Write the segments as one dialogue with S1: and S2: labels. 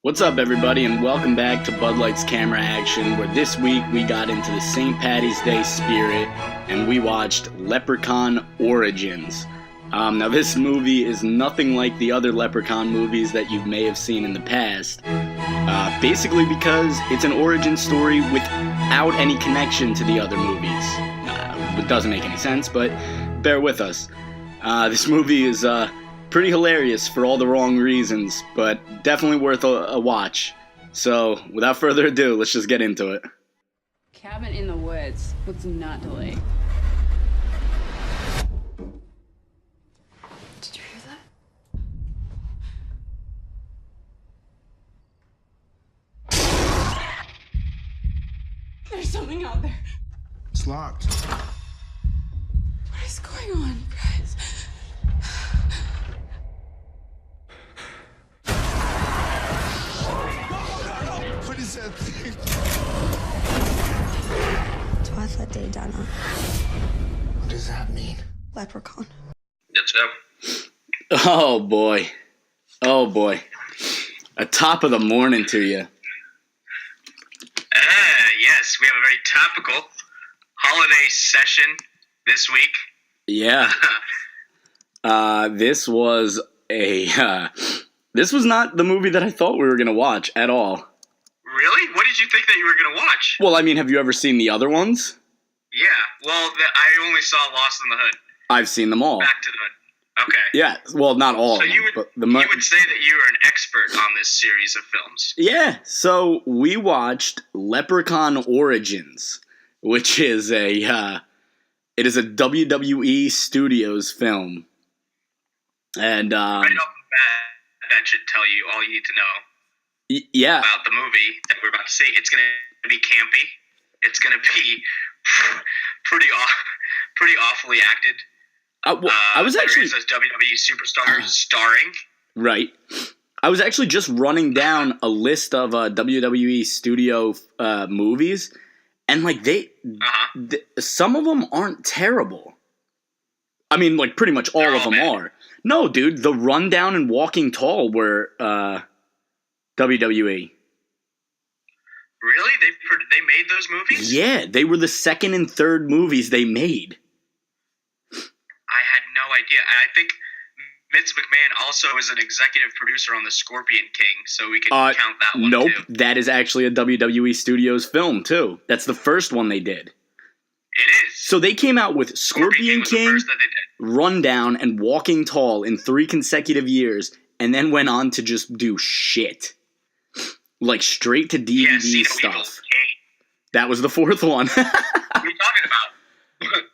S1: What's up, everybody, and welcome back to Bud Light's Camera Action, where this week we got into the St. Paddy's Day spirit and we watched Leprechaun Origins. Now, this movie is nothing like the other Leprechaun movies that you may have seen in the past, basically because it's an origin story without any connection to the other movies. It doesn't make any sense, but bear with us. This movie is pretty hilarious for all the wrong reasons, but definitely worth a watch. So, without further ado, let's just get into it.
S2: Cabin in the woods. Let's not delay. Did you hear that? There's something out there.
S3: It's locked.
S2: What is going on, guys?
S3: What is that thing?
S4: Twilight Day Donna.
S3: What does that mean?
S4: Leprechaun.
S5: That's up.
S1: Oh boy. Oh boy. A top of the morning to you.
S5: Yes, we have a very topical holiday session this week.
S1: Yeah. This was not the movie that I thought we were going to watch at all.
S5: Really? What did you think that you were going to watch?
S1: Well, I mean, have you ever seen the other ones?
S5: Yeah, well, I only saw Lost in the Hood.
S1: I've seen them all.
S5: Back to the Hood. Okay.
S1: Yeah, well, not all
S5: So
S1: of them.
S5: you would say that you are an expert on this series of films.
S1: Yeah, so we watched Leprechaun Origins, which is it is a WWE Studios film. And
S5: Right off the bat, that should tell you all you need to know
S1: yeah.
S5: about the movie that we're about to see. It's going to be campy. It's going to be pretty awfully acted.
S1: I was actually
S5: there is a WWE superstar starring.
S1: Right. I was actually just running down a list of WWE studio movies, and like some of them aren't terrible. I mean, like pretty much all of them are. No, dude, The Rundown and Walking Tall were WWE.
S5: Really? They made those movies?
S1: Yeah, they were the second and third movies they made.
S5: I had no idea. I think Vince McMahon also is an executive producer on The Scorpion King, so we can count that one
S1: nope,
S5: too.
S1: That is actually a WWE Studios film too. That's the first one they did.
S5: It is.
S1: So they came out with Scorpion King, Rundown, and Walking Tall in 3 consecutive years, and then went on to just do shit. Like straight to DVD stuff. That was the 4th one.
S5: What are you talking about?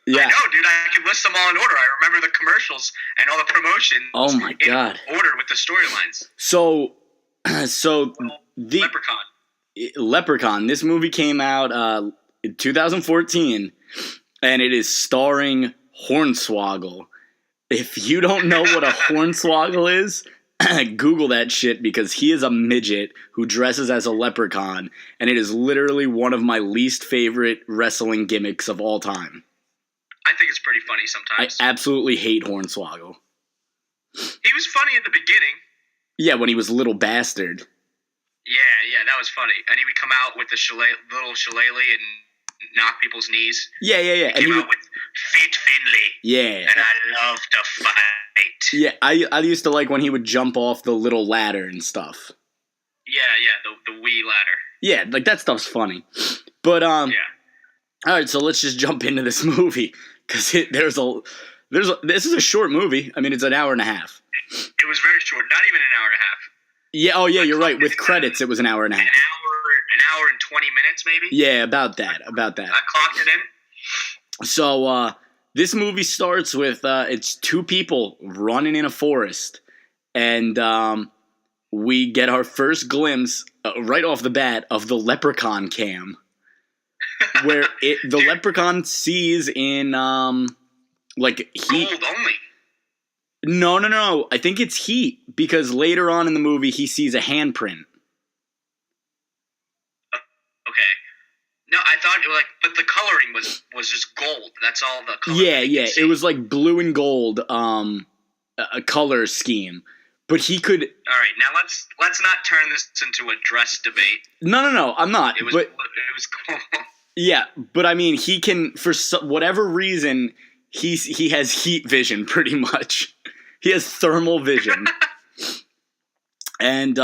S1: Yeah.
S5: I know, dude. I can list them all in order. I remember the commercials and all the promotions.
S1: Oh my god.
S5: In order with the storylines.
S1: So the
S5: Leprechaun.
S1: This movie came out in 2014, and it is starring Hornswoggle. If you don't know what a Hornswoggle is, Google that shit, because he is a midget who dresses as a leprechaun, and it is literally one of my least favorite wrestling gimmicks of all time.
S5: I think it's pretty funny sometimes.
S1: I absolutely hate Hornswoggle.
S5: He was funny at the beginning.
S1: Yeah, when he was Little Bastard.
S5: Yeah, that was funny. And he would come out with the little shillelagh and knock people's knees.
S1: Yeah.
S5: He came out with Feet Finley.
S1: Yeah.
S5: And I love to fight.
S1: Yeah, I used to like when he would jump off the little ladder and stuff.
S5: Yeah, the Wii ladder.
S1: Yeah, like that stuff's funny. But
S5: Yeah.
S1: All right, so let's just jump into this movie, because this is a short movie. I mean, it's an hour and a half.
S5: It was very short, not even an hour and a half.
S1: Yeah, oh yeah, you're right. With credits, it was an hour and a half.
S5: An hour and 20 minutes, maybe?
S1: Yeah, about that.
S5: I clocked it in.
S1: So, this movie starts with, it's 2 people running in a forest, and we get our first glimpse, right off the bat, of the Leprechaun cam, where the Leprechaun sees in, like, heat.
S5: Gold only.
S1: No. I think it's heat, because later on in the movie, he sees a handprint.
S5: Okay. No, I thought but the coloring was just gold. That's all the color.
S1: Yeah. It was like blue and gold, a color scheme. But he could.
S5: All right, now let's not turn this into a dress debate. Let's not turn this into a dress debate.
S1: No, I'm not.
S5: It was cool.
S1: Yeah, but I mean, he can, for whatever reason, he has heat vision, pretty much. He has thermal vision. And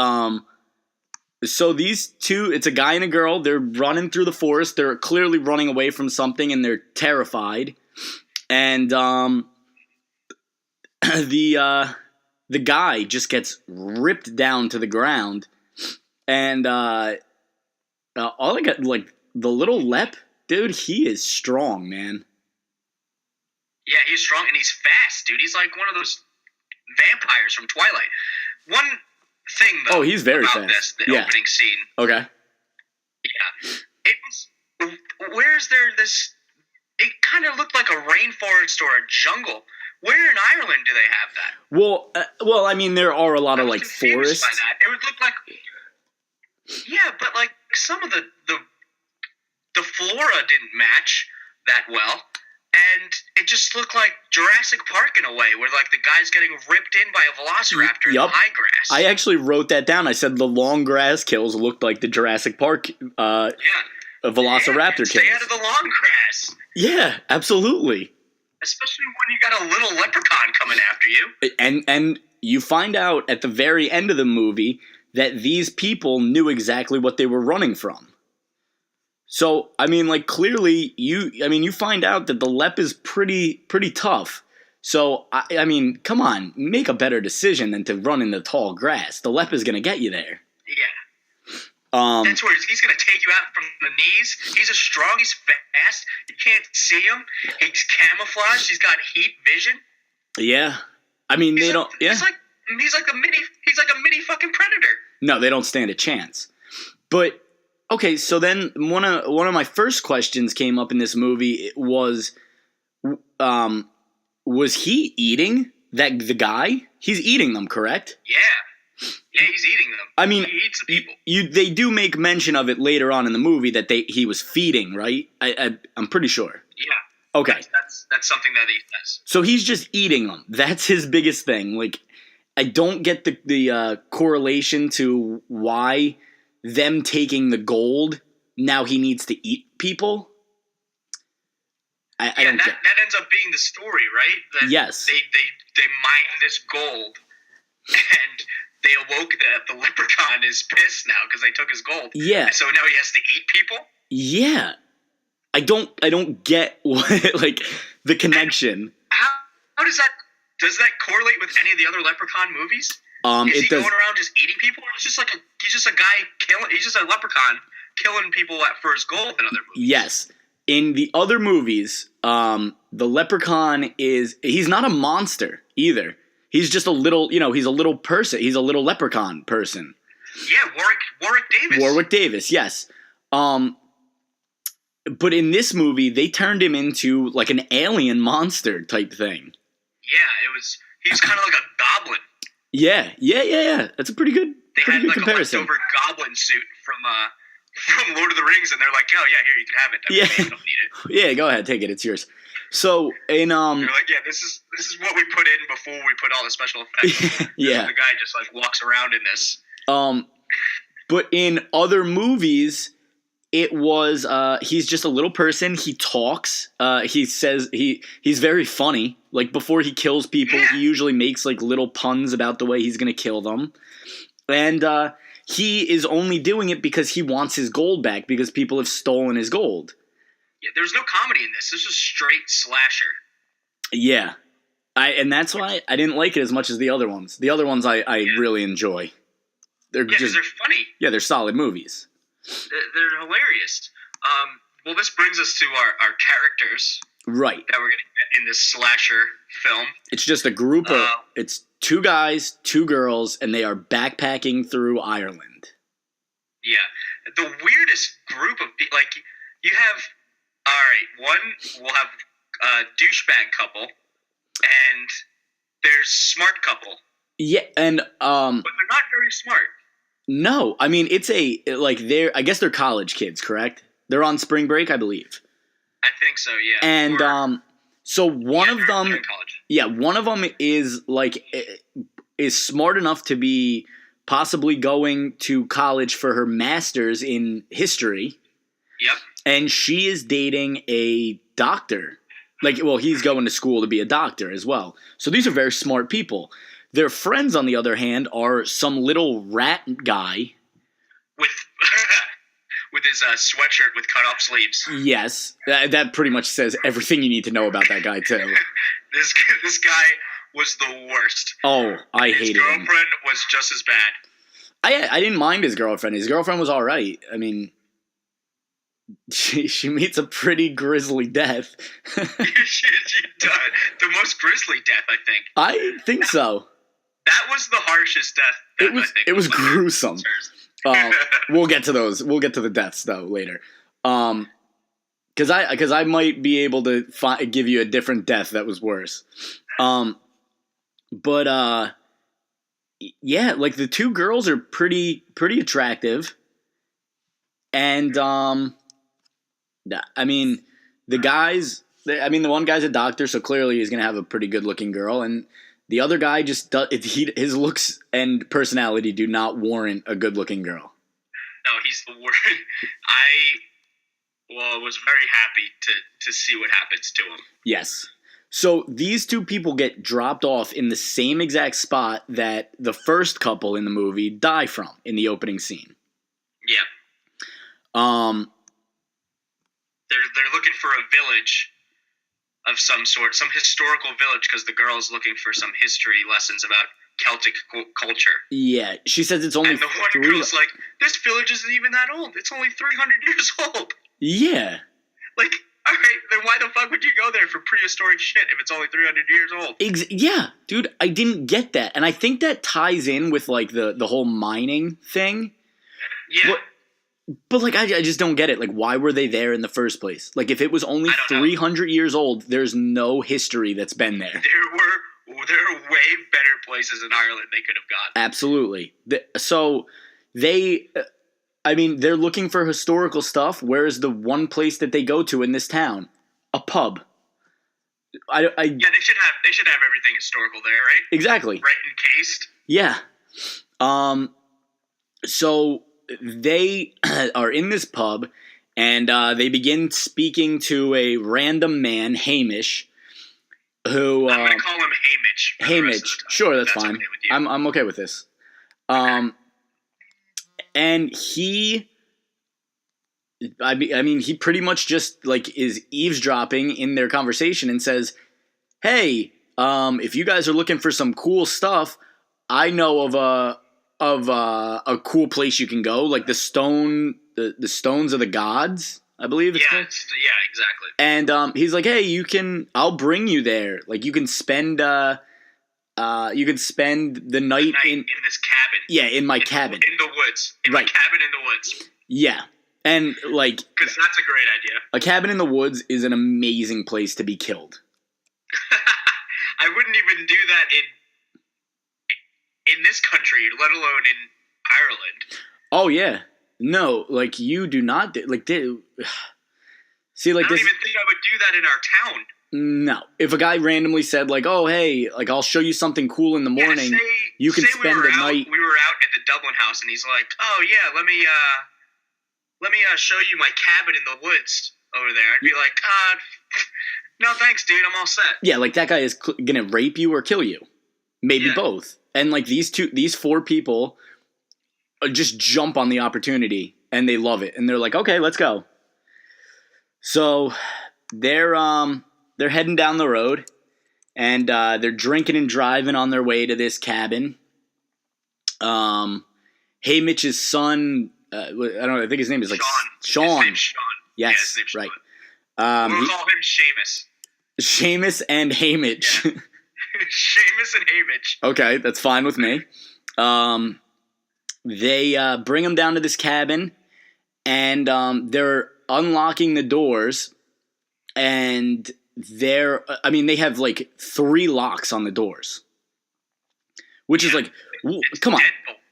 S1: so these two, it's a guy and a girl. They're running through the forest. They're clearly running away from something, and they're terrified. And the guy just gets ripped down to the ground, and all I got, like, the little Lep, dude, he is strong, man.
S5: Yeah, he's strong, and he's fast, dude. He's like one of those vampires from Twilight. One thing, though,
S1: he's very
S5: about
S1: fast.
S5: The opening scene.
S1: Okay.
S5: Yeah. It was, where's there this, it kind of looked like a rainforest or a jungle. Where in Ireland do they have that?
S1: Well, I mean, there are a lot of, like,
S5: forests.
S1: forests.
S5: By that. It would look like, yeah, but like some of the flora didn't match that well, and it just looked like Jurassic Park in a way, where like the guy's getting ripped in by a velociraptor in the high grass.
S1: I actually wrote that down. I said the long grass kills looked like the Jurassic Park velociraptor kills.
S5: Stay out of the long grass.
S1: Yeah, absolutely.
S5: Especially when you got a little leprechaun coming after you.
S1: And you find out at the very end of the movie that these people knew exactly what they were running from. So, I mean, like, clearly, you find out that the Lep is pretty tough. So, I mean, come on, make a better decision than to run in the tall grass. The Lep is going to get you there.
S5: Yeah. That's where he's going to take you out from the knees. He's strong, he's fast. You can't see him. He's camouflaged. He's got heat vision.
S1: Yeah. I mean, they don't. Yeah.
S5: He's like a mini fucking predator.
S1: No, they don't stand a chance. But okay, so then one of my first questions came up in this movie. It was he eating the guy? He's eating them, correct?
S5: Yeah. Yeah, he's eating them.
S1: I mean,
S5: he eats the people.
S1: They do make mention of it later on in the movie that he was feeding, right? I'm pretty sure.
S5: Yeah.
S1: Okay.
S5: That's something that he does.
S1: So he's just eating them. That's his biggest thing. Like, I don't get the correlation to why them taking the gold, now he needs to eat people. I don't get.
S5: That ends up being the story, right? That
S1: yes.
S5: They mine this gold, and they awoke the leprechaun is pissed now because they took his gold.
S1: Yeah.
S5: And so now he has to eat people?
S1: Yeah. I don't get like the connection.
S5: How does that correlate with any of the other Leprechaun movies? Is he going around just eating people? Or he's just a guy killing. He's just a leprechaun killing people for his gold in other movies.
S1: Yes. In the other movies, the leprechaun he's not a monster either. He's just a little, he's a little person. He's a little leprechaun person.
S5: Yeah, Warwick Davis.
S1: Warwick Davis, yes. But in this movie, they turned him into like an alien monster type thing.
S5: Yeah, he's kind of like a goblin.
S1: Yeah. That's a pretty good comparison.
S5: A leftover goblin suit from Lord of the Rings, and they're like, "Oh yeah, here you can have it."
S1: Yeah,
S5: you don't need it.
S1: Yeah, go ahead, take it. It's yours. So in
S5: they're like, "Yeah, this is what we put in before we put all the special effects."
S1: Yeah,
S5: the guy just like walks around in this.
S1: But in other movies, it was he's just a little person. He talks. He says he's very funny. Like before he kills people, he usually makes like little puns about the way he's gonna kill them, and he is only doing it because he wants his gold back because people have stolen his gold.
S5: Yeah, there's no comedy in this. This is straight slasher.
S1: Yeah, and that's why I didn't like it as much as the other ones. The other ones I really enjoy. They're
S5: because they're funny.
S1: Yeah, they're solid movies.
S5: They're hilarious. Well, this brings us to our characters.
S1: Right.
S5: That we're going to get in this slasher film.
S1: It's just a group of... It's 2 guys, 2 girls, and they are backpacking through Ireland.
S5: Yeah. The weirdest group of people... Like, you have... All right, we'll have a douchebag couple, and there's smart couple.
S1: Yeah, and...
S5: But they're not very smart.
S1: No, I mean, it's I guess they're college kids, correct? They're on spring break, I believe.
S5: I think so, yeah.
S1: And so one of them,
S5: in college.
S1: Yeah, one of them is like is smart enough to be possibly going to college for her master's in history.
S5: Yep.
S1: And she is dating a doctor. Like, well, he's going to school to be a doctor as well. So these are very smart people. Their friends, on the other hand, are some little rat guy.
S5: With with his sweatshirt with cut-off sleeves.
S1: Yes. That pretty much says everything you need to know about that guy, too.
S5: This guy was the worst.
S1: Oh, I hated him.
S5: His girlfriend was just as bad.
S1: I didn't mind his girlfriend. His girlfriend was all right. I mean, she meets a pretty grisly death.
S5: she does. The most grisly death, I think.
S1: I think so.
S5: That was the harshest death.
S1: It was gruesome. We'll get to those. We'll get to the deaths though later. Because I might be able to give you a different death that was worse. But yeah, like the two girls are pretty attractive, and I mean the one guy's a doctor, so clearly he's gonna have a pretty good looking girl, and the other guy just his looks and personality do not warrant a good looking girl.
S5: No, he's the worst. I was very happy to see what happens to him.
S1: Yes. So these two people get dropped off in the same exact spot that the first couple in the movie die from in the opening scene.
S5: Yeah. They're looking for a village of some sort, some historical village, because the girl's looking for some history lessons about Celtic culture.
S1: Yeah, she says it's only.
S5: And the one girl's like, "This village isn't even that old. It's only 300 years old."
S1: Yeah.
S5: Like, all right, then why the fuck would you go there for prehistoric shit if it's only 300 years old?
S1: Yeah, dude, I didn't get that, and I think that ties in with like the whole mining thing.
S5: Yeah.
S1: But like, I just don't get it. Like, why were they there in the first place? Like, if it was only 300 years old, there's no history that's been there.
S5: There are way better places in Ireland they could have gone.
S1: Absolutely. So they're looking for historical stuff. Where's the one place that they go to in this town? A pub.
S5: Yeah, they should have everything historical there, right?
S1: Exactly.
S5: Right, encased.
S1: Yeah. So they are in this pub, and they begin speaking to a random man, Hamish, who
S5: I'm gonna call him Hamish.
S1: Hamish, sure, that's fine.
S5: Okay with you.
S1: I'm okay with this. And he, I mean, he pretty much just like is eavesdropping in their conversation and says, "Hey, if you guys are looking for some cool stuff, I know of a cool place you can go, like the stones of the gods, I believe it's called."
S5: Yeah, exactly.
S1: And he's like, "Hey, I'll bring you there. Like you can spend the night in
S5: this cabin.
S1: Yeah, in my cabin.
S5: In the woods. My cabin in the woods.
S1: Yeah. And like,
S5: because that's a great idea.
S1: A cabin in the woods is an amazing place to be killed.
S5: I wouldn't even do that in this country, let alone in Ireland.
S1: Oh yeah. No, like you do not see, like
S5: I don't
S1: this.
S5: Even think I would do that in our town.
S1: No, if a guy randomly said like, "Oh hey, like I'll show you something cool in the morning," you can spend the night.
S5: We were out at the Dublin house, and he's like, "Oh yeah, let me show you my cabin in the woods over there." I'd be like, "No thanks, dude, I'm all set."
S1: Yeah, like that guy is gonna rape you or kill you, maybe both. And like these four people just jump on the opportunity and they love it, and they're like, "Okay, let's go." So they're heading down the road, and they're drinking and driving on their way to this cabin. Hamish's son, I don't know, I think his name is like Sean.
S5: His name's Sean.
S1: Yes,
S5: yeah, his name's
S1: right.
S5: Sean. We'll call him Seamus.
S1: Seamus and Hamish.
S5: Yeah. Seamus and Hamish.
S1: Okay, that's fine with me. They bring him down to this cabin, and they're unlocking the doors, and they have like 3 locks on the doors, which is like, come on.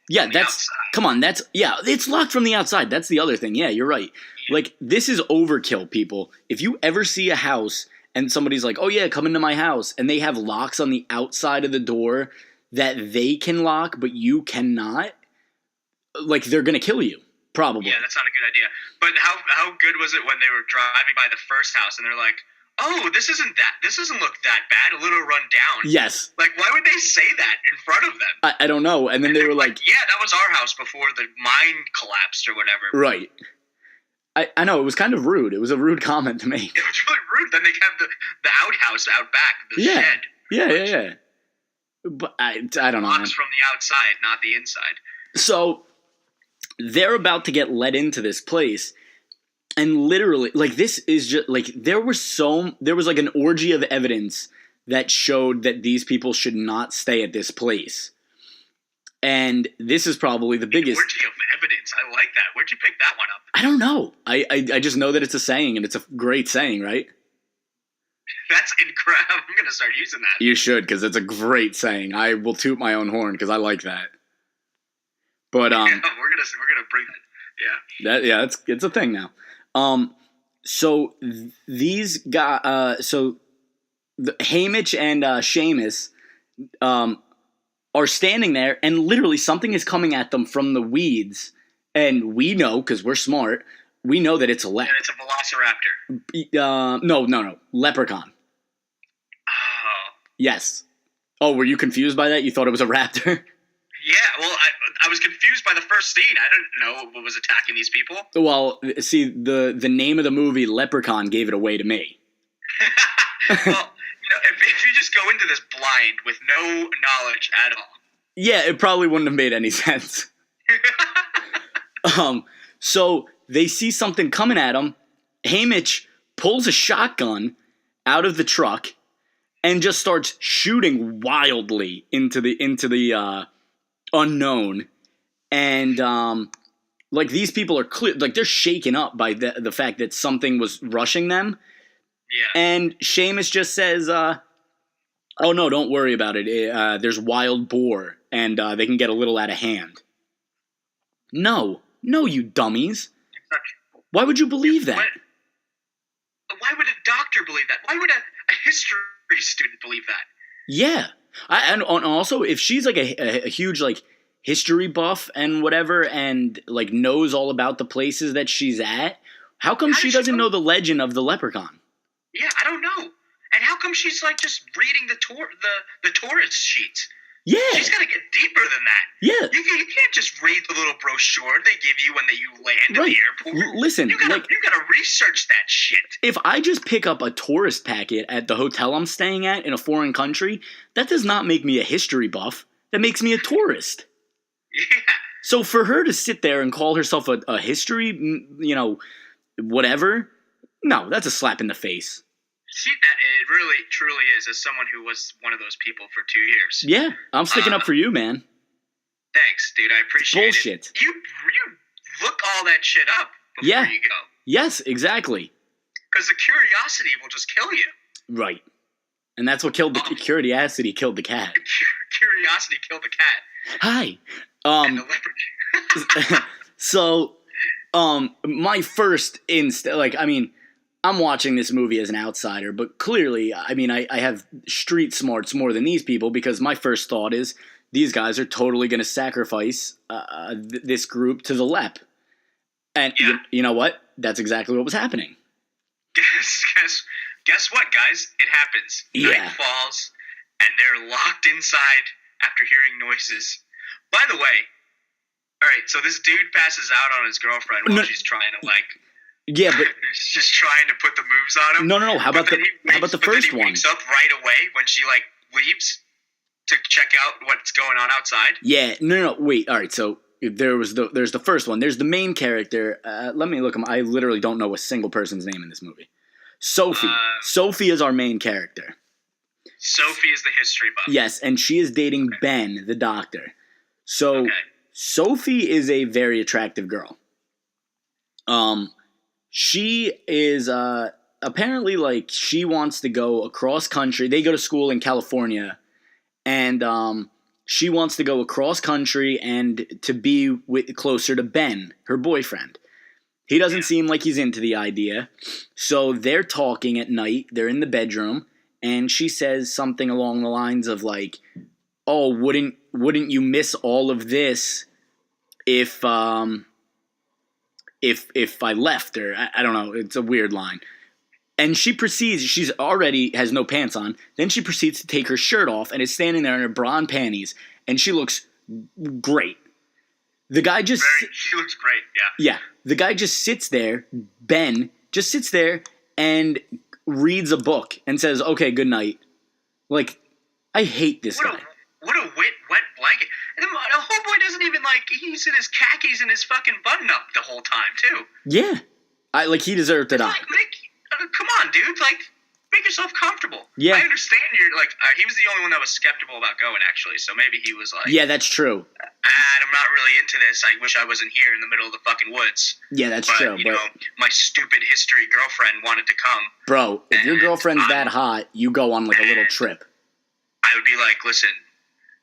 S1: Yeah, it's locked from the outside. That's the other thing. Yeah, you're right. Yeah. Like, this is overkill, people. If you ever see a house and somebody's like, "Oh yeah, come into my house," and they have locks on the outside of the door, that they can lock, but you cannot, like, they're going to kill you, probably.
S5: Yeah, that's not a good idea. But how good was it when they were driving by the first house and they're like, oh, this doesn't look that bad, a little run down.
S1: Yes.
S5: Like, why would they say that in front of them?
S1: I don't know. And then they were like,
S5: yeah, that was our house before the mine collapsed or whatever.
S1: Right. I know, it was kind of rude. It was a rude comment to make.
S5: It was really rude. Then they have the outhouse out back, the shed.
S1: Yeah. But I don't know.
S5: Locks from the outside, not the inside.
S1: So they're about to get let into this place, and literally, like, this is just like there was like an orgy of evidence that showed that these people should not stay at this place. And this is probably the biggest
S5: orgy of evidence. I like that. Where'd you pick that one up?
S1: I don't know. I just know that it's a saying, and it's a great saying, right?
S5: That's incredible. I'm gonna start using that.
S1: You should, because it's a great saying. I will toot my own horn because I like that. But
S5: yeah, we're gonna bring that. Yeah.
S1: It's a thing now. So these guys, Hamish and Seamus, are standing there, and literally something is coming at them from the weeds, and we know, because we're smart, we know that it's a
S5: And it's a velociraptor.
S1: No, Leprechaun.
S5: Oh.
S1: Yes. Oh, were you confused by that? You thought it was a raptor?
S5: Yeah, well, I was confused by the first scene. I didn't know what was attacking these people.
S1: Well, see, the name of the movie, Leprechaun, gave it away to me.
S5: Well, if you just go into this blind with no knowledge at all.
S1: Yeah, it probably wouldn't have made any sense. So they see something coming at them. Hamish pulls a shotgun out of the truck and just starts shooting wildly into the unknown. And like, these people are clear, like, they're shaken up by the fact that something was rushing them.
S5: Yeah.
S1: And Seamus just says, oh no, don't worry about it. There's wild boar, and they can get a little out of hand. No, you dummies. Why would you believe that?
S5: Why would a doctor believe that? Why would a history student believe that?
S1: Yeah. And also, if she's like a huge, like, history buff and whatever, and, like, knows all about the places that she's at, how come she doesn't know the legend of the Leprechaun?
S5: Yeah, I don't know. And how come she's, like, just reading the tourist sheets?
S1: Yeah.
S5: She's got to get deeper than that.
S1: Yeah.
S5: You can't just read the little brochure they give you when you land at the airport.
S1: Listen,
S5: you gotta research that shit.
S1: If I just pick up a tourist packet at the hotel I'm staying at in a foreign country, that does not make me a history buff. That makes me a tourist.
S5: Yeah.
S1: So for her to sit there and call herself a history, whatever, no, that's a slap in the face.
S5: See, that it really, truly is, as someone who was one of those people for 2 years.
S1: Yeah, I'm sticking up for you, man.
S5: Thanks, dude. I appreciate
S1: Bullshit.
S5: it. You look all that shit up before you go.
S1: Yes, exactly.
S5: Because the curiosity will just kill you.
S1: Right. And that's what killed the curiosity killed the cat.
S5: Curiosity killed the cat.
S1: Hi.
S5: And the leopard.
S1: So, my first instinct, like, I mean, I'm watching this movie as an outsider, but clearly, I mean, I have street smarts more than these people, because my first thought is these guys are totally going to sacrifice this group to the Lep. And you know what? That's exactly what was happening.
S5: Guess what, guys? It happens.
S1: Yeah.
S5: Night falls, and they're locked inside after hearing noises. By the way, all right, so this dude passes out on his girlfriend while she's trying to, like...
S1: Yeah, but...
S5: She's just trying to put the moves on him.
S1: No. How about the first one?
S5: He wakes up right away when she, like, leaves to check out what's going on outside. Yeah,
S1: no. Wait, all right, so there's the first one. There's the main character. Let me look him. I literally don't know a single person's name in this movie. Sophie. Sophie is our main character.
S5: Sophie is the history buff.
S1: Yes, and she is dating Ben, the doctor. So Sophie is a very attractive girl. She is apparently, like, she wants to go across country. They go to school in California, and she wants to go across country and to be closer to Ben, her boyfriend. He doesn't seem like he's into the idea. So they're talking at night. They're in the bedroom, and she says something along the lines of, like, oh, wouldn't you miss all of this if I left, or I don't know, it's a weird line. And she proceeds, she's already has no pants on, then she proceeds to take her shirt off and is standing there in her bra and panties, and she looks great. The guy just...
S5: She looks great, yeah.
S1: Yeah, the guy just sits there, Ben, just sits there and reads a book and says, okay, good night. Like, I hate this guy.
S5: What a wet blanket. And the homeboy doesn't even, like, he's in his khakis and his fucking button-up the whole time, too.
S1: Yeah. He deserved to die.
S5: Like, come on, dude. Like, make yourself comfortable.
S1: Yeah.
S5: I understand you're, like, he was the only one that was skeptical about going, actually, so maybe he was like...
S1: Yeah, that's true.
S5: I'm not really into this. I wish I wasn't here in the middle of the fucking woods.
S1: Yeah, that's
S5: but,
S1: true.
S5: You know, my stupid history girlfriend wanted to come.
S1: Bro, if your girlfriend's that hot, you go on, like, a little trip.
S5: I would be like, listen,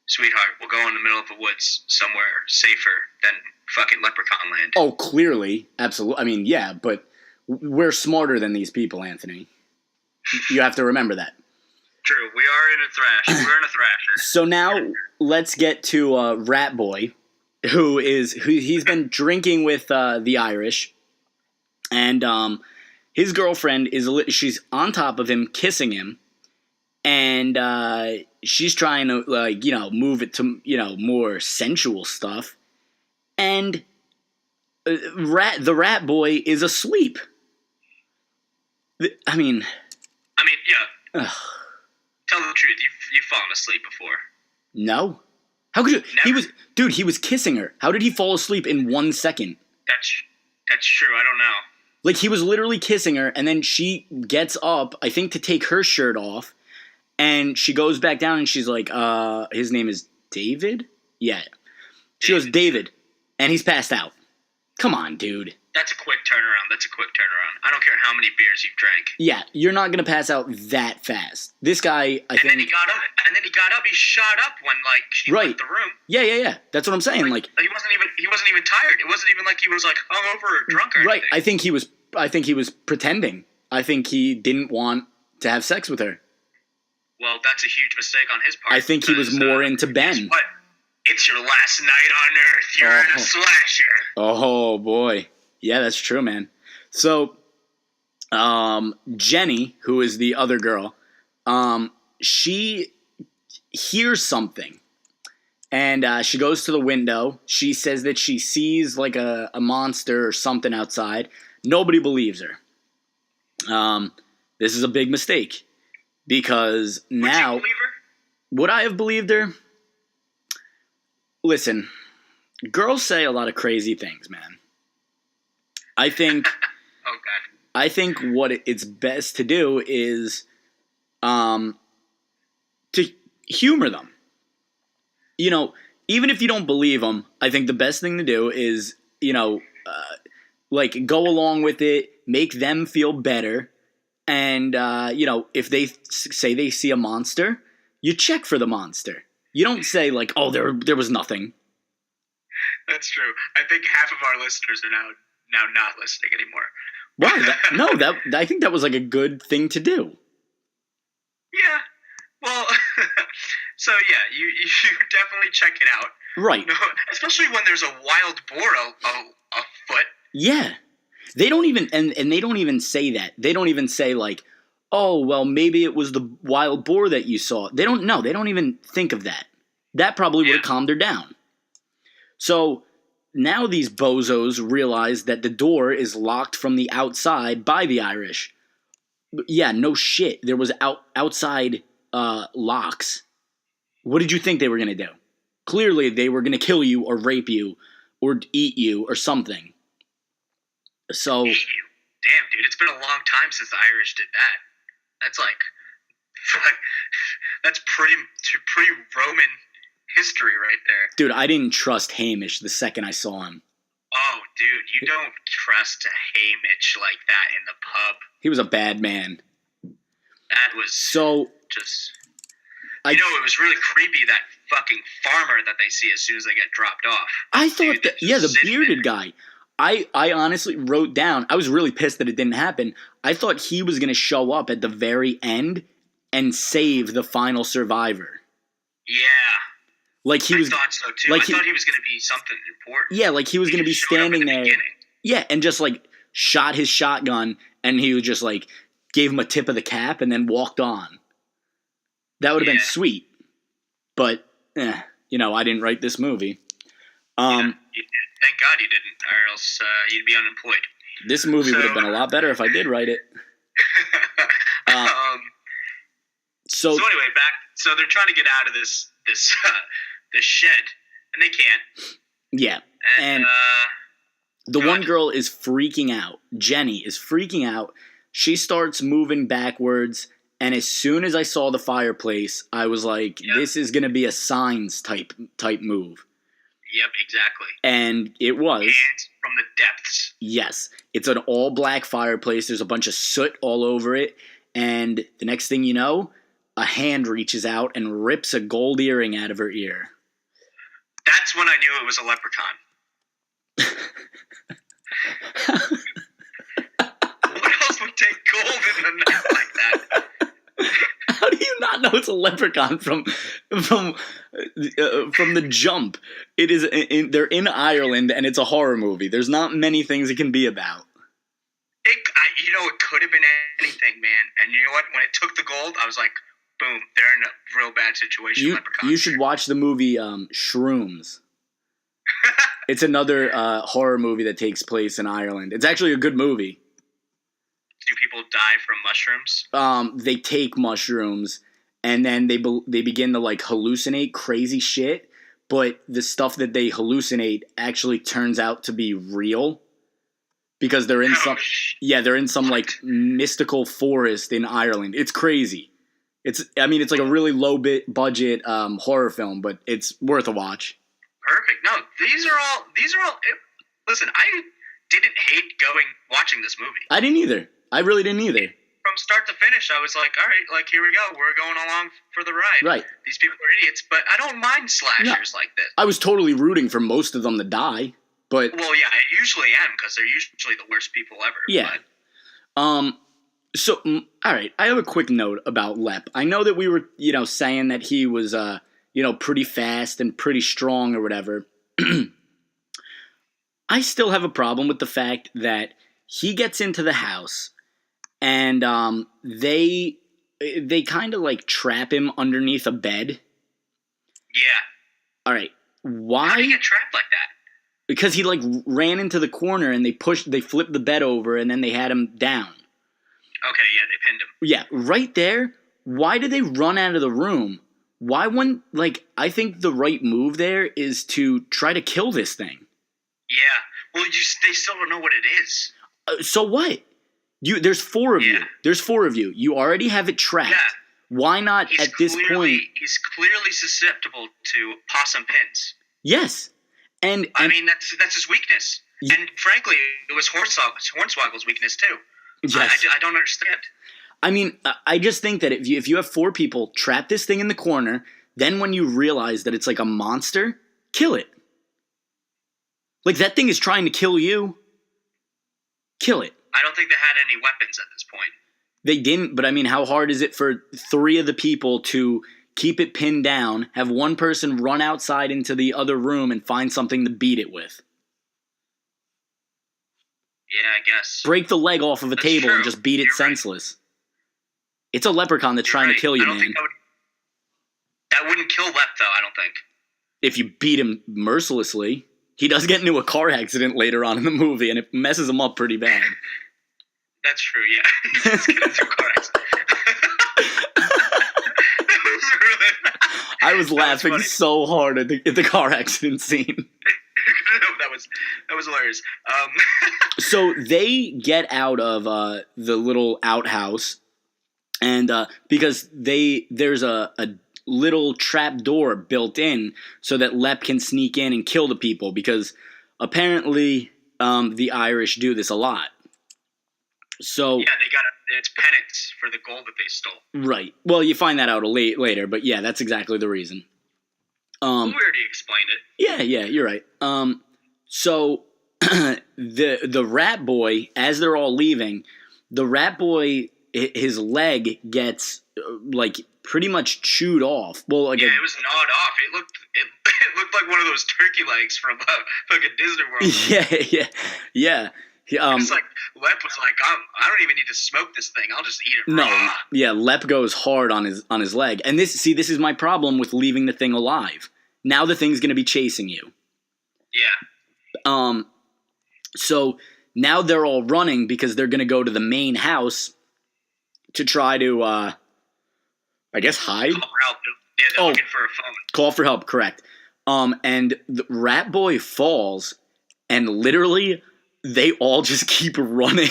S5: sweetheart, we'll go in the middle of the woods somewhere safer than fucking Leprechaun land.
S1: Oh, clearly. Absolutely. I mean, yeah, but we're smarter than these people, Anthony. You have to remember that.
S5: True. We are in a thrash. We're in a thrasher.
S1: So now let's get to Rat Boy, who he's been drinking with the Irish, and his girlfriend she's on top of him, kissing him, and she's trying to, like, you know, move it to, you know, more sensual stuff, and the Rat Boy is asleep. I mean,
S5: yeah. Ugh. Tell the truth. You've fallen asleep before.
S1: No. How could you?
S5: Never.
S1: He was kissing her. How did he fall asleep in 1 second?
S5: That's true. I don't know.
S1: Like, he was literally kissing her, and then she gets up, I think, to take her shirt off, and she goes back down, and she's like, his name is David? Yeah. She goes, David, and he's passed out. Come on, dude.
S5: That's a quick turnaround. I don't care how many beers you've drank.
S1: Yeah, you're not going to pass out that fast. This guy, I think...
S5: Then he got up, he shot up when, like, she left the room.
S1: Yeah. That's what I'm saying. Like,
S5: he wasn't even tired. It wasn't even like he was, like, hungover or drunk or anything.
S1: Right, I think he was pretending. I think he didn't want to have sex with her.
S5: Well, that's a huge mistake on his part.
S1: I think he was more into Ben.
S5: Guess what? It's your last night on Earth. You're in a slasher.
S1: Oh, boy. Yeah, that's true, man. So, Jenny, who is the other girl, she hears something. And she goes to the window. She says that she sees, like, a monster or something outside. Nobody believes her. This is a big mistake. Because now...
S5: Would you believe her?
S1: Would I have believed her? Listen, girls say a lot of crazy things, man. I think...
S5: Oh, God.
S1: I think what it's best to do is to humor them. You know, even if you don't believe them, I think the best thing to do is, you know, like, go along with it, make them feel better, and, you know, if they say they see a monster, you check for the monster. You don't say, like, oh, there was nothing.
S5: That's true. I think half of our listeners are now not listening anymore.
S1: Wow, I think that was, like, a good thing to do.
S5: Yeah. Well, so yeah, you definitely check it out.
S1: Right.
S5: No, especially when there's a wild boar afoot.
S1: Yeah. They don't even, and they don't even say that. They don't even say, like, oh, well, maybe it was the wild boar that you saw. They don't even think of that. That probably would have calmed her down. So now these bozos realize that the door is locked from the outside by the Irish. Yeah, no shit. There was outside locks. What did you think they were going to do? Clearly, they were going to kill you or rape you or eat you or something. So,
S5: Eat you. Damn, dude, it's been a long time since the Irish did that. That's that's pretty Roman history right there.
S1: Dude, I didn't trust Hamish the second I saw him.
S5: Oh, dude, you don't trust a Hamish like that in the pub.
S1: He was a bad man.
S5: That was just... it was really creepy, that fucking farmer that they see as soon as they get dropped off.
S1: I thought the bearded guy. I honestly wrote down, I was really pissed that it didn't happen. I thought he was going to show up at the very end and save the final survivor.
S5: Yeah.
S1: Like he
S5: I
S1: was,
S5: thought so too.
S1: like
S5: I thought he was going to be something important.
S1: yeah, like he was
S5: He
S1: going to be
S5: just showed up in
S1: standing
S5: the
S1: there,
S5: beginning.
S1: yeah, and just like shot his shotgun, and he was just like gave him a tip of the cap and then walked on. That would have been
S5: Yeah.
S1: sweet, but I didn't write this movie.
S5: Yeah, you did. Thank God you didn't, or else you'd be unemployed.
S1: This movie would have
S5: So-
S1: been a lot better if I did write it. So
S5: So anyway, back. So they're trying to get out of this this shed, and they can't.
S1: yeah,
S5: And,
S1: and the
S5: go
S1: one
S5: ahead.
S1: girl is freaking out. Jenny is freaking out. She starts moving backwards, and as soon as I saw the fireplace, I was like,
S5: Yep.
S1: "This is going to be a Signs type move,"
S5: yep, exactly.
S1: and it was.
S5: Hands from the depths.
S1: Yes, it's an all black fireplace. There's a bunch of soot all over it, and the next thing you know, a hand reaches out and rips a gold earring out of her ear.
S5: That's when I knew it was a leprechaun. What else would take gold in a night like that?
S1: How do you not know it's a leprechaun from the jump? It is. They're in Ireland, and it's a horror movie. There's not many things it can be about.
S5: It could have been anything, man. And you know what? When it took the gold, I was like, boom, they're in a real bad situation.
S1: You should watch the movie Shrooms. It's another horror movie that takes place in Ireland. It's actually a good movie.
S5: Do people die from mushrooms?
S1: They take mushrooms, and then they begin to like hallucinate crazy shit. But the stuff that they hallucinate actually turns out to be real, because they're in they're in some like mystical forest in Ireland. It's crazy. It's like a really low budget horror film, but it's worth a watch.
S5: Perfect. No, these are all. Listen, I didn't hate watching this movie.
S1: I didn't either. I really didn't either.
S5: From start to finish, I was like, all right, like here we go. We're going along for the ride.
S1: Right.
S5: These people are idiots, but I don't mind slashers like this.
S1: I was totally rooting for most of them to die, but
S5: Well, yeah, I usually am because they're usually the worst people ever.
S1: yeah.
S5: But
S1: So, all right, I have a quick note about Lep. I know that we were, saying that he was, pretty fast and pretty strong or whatever. I still have a problem with the fact that he gets into the house and they kind of like trap him underneath a bed.
S5: yeah.
S1: All right,
S5: How
S1: why?
S5: do you get trapped like that?
S1: Because he like ran into the corner and they flipped the bed over and then they had him down.
S5: Okay, yeah, they pinned him.
S1: Yeah, right there. Why did they run out of the room? Why wouldn't, I think the right move there is to try to kill this thing.
S5: Yeah. Well, they still don't know what it is.
S1: So what? There's four of you.
S5: Yeah.
S1: There's four of you. You already have it trapped.
S5: Yeah.
S1: Why not at this point?
S5: He's clearly susceptible to possum pins.
S1: Yes. And
S5: I mean, that's his weakness. And frankly, it was Hornswoggle's weakness too.
S1: yes.
S5: I don't understand.
S1: I mean, I just think that if you have four people, trap this thing in the corner, then when you realize that it's like a monster, kill it. Like, that thing is trying to kill you. Kill it.
S5: I don't think they had any weapons at this point.
S1: They didn't, but I mean, how hard is it for three of the people to keep it pinned down, have one person run outside into the other room and find something to beat it with?
S5: Yeah, I guess.
S1: Break the leg off of a
S5: That's
S1: table
S5: true.
S1: and just beat it
S5: You're right.
S1: senseless. It's a leprechaun that's trying
S5: Right.
S1: to kill you,
S5: I don't
S1: man.
S5: think that wouldn't kill Lep, though, I don't think.
S1: If you beat him mercilessly. He does get into a car accident later on in the movie, and it messes him up pretty bad.
S5: That's true, yeah. He's getting into a car accident. That was really...
S1: I was
S5: That
S1: laughing
S5: funny.
S1: so hard at the car accident scene.
S5: that was hilarious.
S1: So they get out of the little outhouse, and because there's a little trap door built in so that Lep can sneak in and kill the people, because apparently the Irish do this a lot. So
S5: yeah, it's penance for the gold that they stole.
S1: right. Well, you find that out later, but yeah, that's exactly the reason.
S5: We already explained it.
S1: Yeah, you're right. So the rat boy, as they're all leaving, the rat boy his leg gets like pretty much chewed off. Well, like
S5: it was gnawed off. It looked like one of those turkey legs from fucking Disney World.
S1: Yeah.
S5: It's like Lep was like, I don't even need to smoke this thing. I'll just eat it raw.
S1: No, yeah, Lep goes hard on his leg, and this is my problem with leaving the thing alive. Now the thing's gonna be chasing you.
S5: Yeah.
S1: So now they're all running because they're gonna go to the main house to try to, I guess, hide.
S5: Call for help. Yeah, they're looking for a phone.
S1: Call for help, correct. And the Rat Boy falls, and literally, they all just keep running.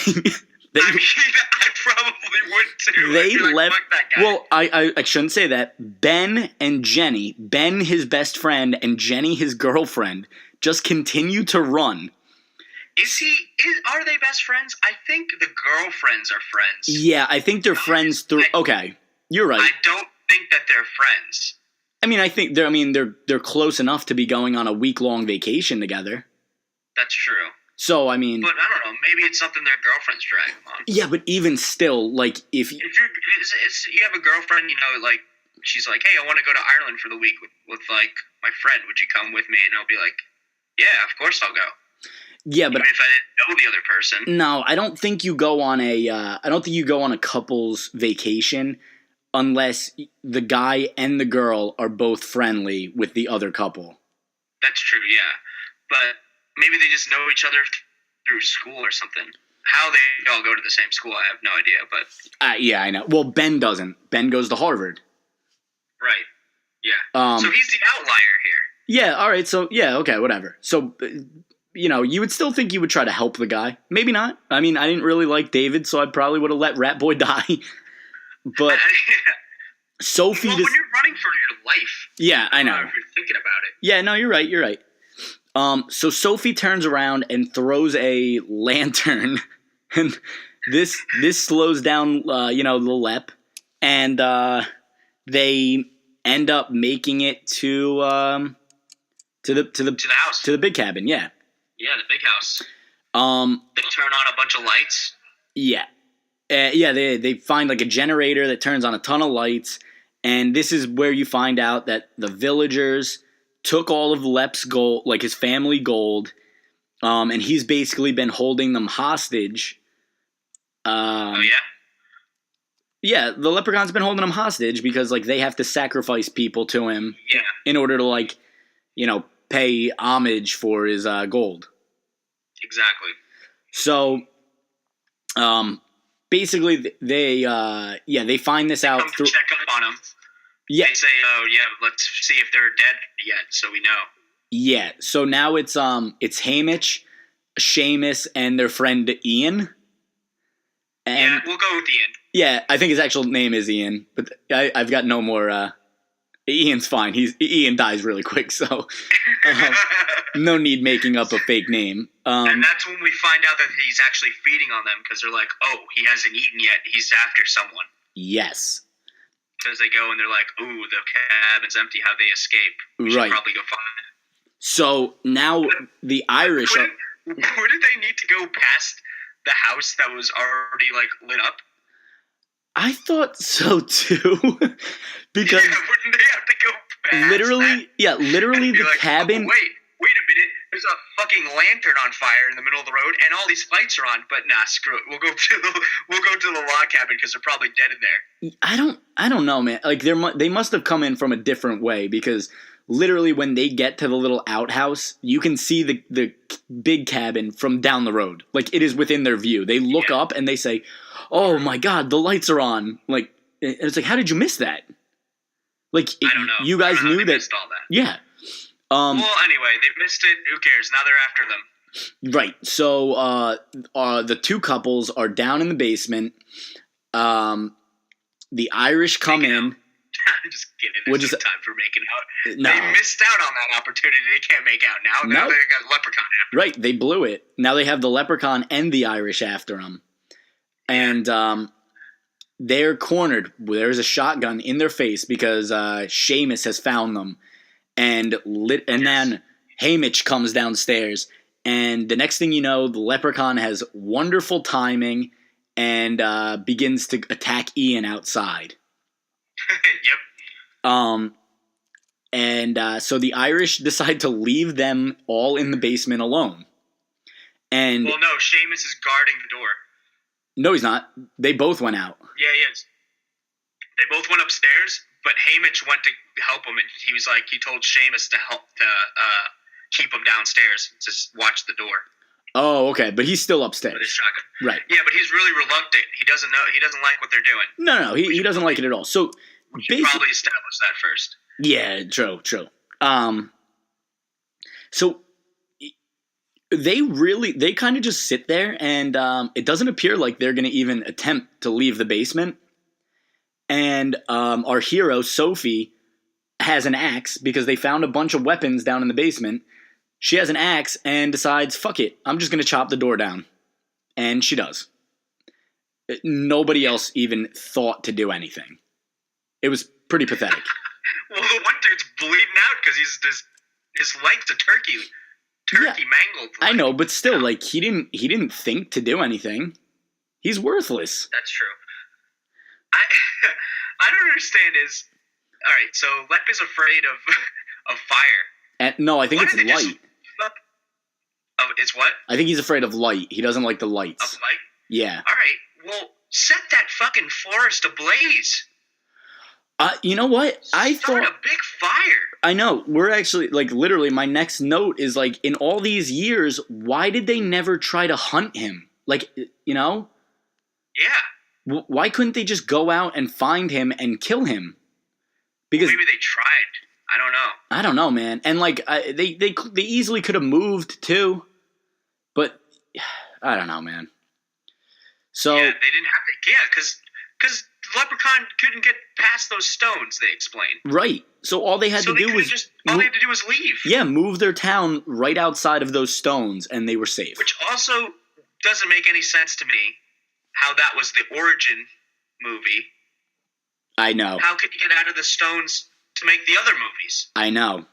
S5: I probably would too.
S1: They left.
S5: Fuck that guy.
S1: Well, I shouldn't say that. Ben and Jenny, Ben his best friend, and Jenny his girlfriend, just continue to run.
S5: Are they best friends? I think the girlfriends are friends.
S1: Yeah, I think they're friends through. Okay, you're right.
S5: I don't think that they're friends.
S1: I mean, I think they're close enough to be going on a week-long vacation together.
S5: That's true.
S1: So I mean,
S5: but I don't know. Maybe it's something their girlfriends drag them on.
S1: Yeah, but even still, like if
S5: you have a girlfriend, like she's like, hey, I want to go to Ireland for the week with like my friend. Would you come with me? And I'll be like, yeah, of course I'll go.
S1: Yeah, but
S5: even if I didn't know the other person.
S1: No, I don't think you go on a couple's vacation unless the guy and the girl are both friendly with the other couple.
S5: That's true, yeah. But maybe they just know each other through school or something. How they all go to the same school, I have no idea. But
S1: yeah, I know. Well, Ben doesn't. Ben goes to Harvard.
S5: Right. Yeah. So he's the outlier here.
S1: Yeah. All right. So yeah. Okay. Whatever. So. You would still think you would try to help the guy. Maybe not. I mean, I didn't really like David, so I probably would have let Rat Boy die. But Sophie...
S5: Well, when you're running for your life...
S1: Yeah, I know.
S5: If you're thinking about it.
S1: Yeah, no, you're right. So Sophie turns around and throws a lantern. And this slows down, the Lep. And they end up making it to the
S5: house.
S1: To the big cabin, yeah.
S5: Yeah, the big house. They turn on a bunch of lights.
S1: Yeah. They find like a generator that turns on a ton of lights, and this is where you find out that the villagers took all of Lep's gold, like his family gold, and he's basically been holding them hostage.
S5: Oh, yeah?
S1: Yeah, the Leprechaun's been holding them hostage because like they have to sacrifice people to him in order to pay homage for his gold.
S5: Exactly.
S1: So, basically, they find this out.
S5: Come check up on him.
S1: Yeah.
S5: They say, "Oh, yeah, let's see if they're dead yet, so we know."
S1: Yeah. So now it's Hamish, Seamus, and their friend Ian. And
S5: we'll go with Ian.
S1: Yeah, I think his actual name is Ian, but I've got no more. Ian's fine. Ian dies really quick, so no need making up a fake name.
S5: And that's when we find out that he's actually feeding on them because they're like, "Oh, he hasn't eaten yet. He's after someone."
S1: Yes.
S5: Because they go and they're like, "Ooh, the cabin's empty. How'd they escape? We should probably go find it."
S1: So now the Irish.
S5: Where did they need to go past the house that was already lit up?
S1: I thought so too, because
S5: wouldn't they have to go past
S1: literally the cabin.
S5: Oh, wait a minute! There's a fucking lantern on fire in the middle of the road, and all these lights are on. But nah, screw it. We'll go to the log cabin because they're probably dead in there.
S1: I don't know, man. Like they must have come in from a different way because literally when they get to the little outhouse, you can see the big cabin from down the road. Like it is within their view. They look up and they say, "Oh my God, the lights are on!" Like it's like, how did you miss that? Like
S5: I don't know.
S1: You guys knew that.
S5: Missed all that.
S1: Yeah.
S5: Well, anyway, they missed it. Who cares? Now they're after them.
S1: Right. So the two couples are down in the basement. The Irish come in.
S5: I'm just kidding. There's no time for making out.
S1: No.
S5: They missed out on that opportunity. They can't make out now. Now they got Leprechaun after them.
S1: Right. They blew it. Now they have the Leprechaun and the Irish after them. And they're cornered. There's a shotgun in their face because Seamus has found them. And then Hamish comes downstairs. And the next thing you know, the Leprechaun has wonderful timing and begins to attack Ian outside.
S5: Yep.
S1: So the Irish decide to leave them all in the basement alone. And
S5: Well, no, Seamus is guarding the door.
S1: no, he's not. They both went out.
S5: Yeah, he is. They both went upstairs, but Hamish went to help him, and he told Seamus to keep him downstairs, just watch the door
S1: Oh, okay, but he's still
S5: with his
S1: upstairs.
S5: shotgun.
S1: Right.
S5: Yeah, but he's really reluctant. He doesn't like what they're doing.
S1: No, he doesn't like it at all. So
S5: We should probably establish that first.
S1: yeah, true. So they kind of just sit there, and it doesn't appear like they're going to even attempt to leave the basement. And our hero, Sophie, has an axe because they found a bunch of weapons down in the basement. She has an axe and decides, fuck it, I'm just going to chop the door down. And she does. Nobody else even thought to do anything. It was pretty pathetic.
S5: Well, the one dude's bleeding out because his leg's a turkey mangled.
S1: I know, but still, like, he didn't think to do anything. He's worthless.
S5: That's true. I don't understand is, all right, so Lep is afraid of fire.
S1: And, no, I think
S5: Why
S1: it's
S5: did they just
S1: light.
S5: It's what?
S1: I think he's afraid of light. He doesn't like the lights.
S5: Of light?
S1: Yeah.
S5: All right, well, set that fucking forest ablaze.
S1: You know what?
S5: Start a big fire.
S1: I know. We're actually, like, literally, my next note is, like, in all these years, why did they never try to hunt him? Like, you know?
S5: Yeah.
S1: Why couldn't they just go out and find him and kill him? Because
S5: Maybe they tried.
S1: I don't know, man. And, like, they easily could have moved, too. But, I don't know, man. So
S5: Yeah, they didn't have to. Yeah, because Leprechaun couldn't get past those stones, they explained.
S1: right. So all they had to do was
S5: all they had to do was leave.
S1: yeah, move their town right outside of those stones, and they were safe.
S5: Which also doesn't make any sense to me. How that was the origin movie.
S1: I know.
S5: How could you get out of the stones to make the other movies?
S1: I know.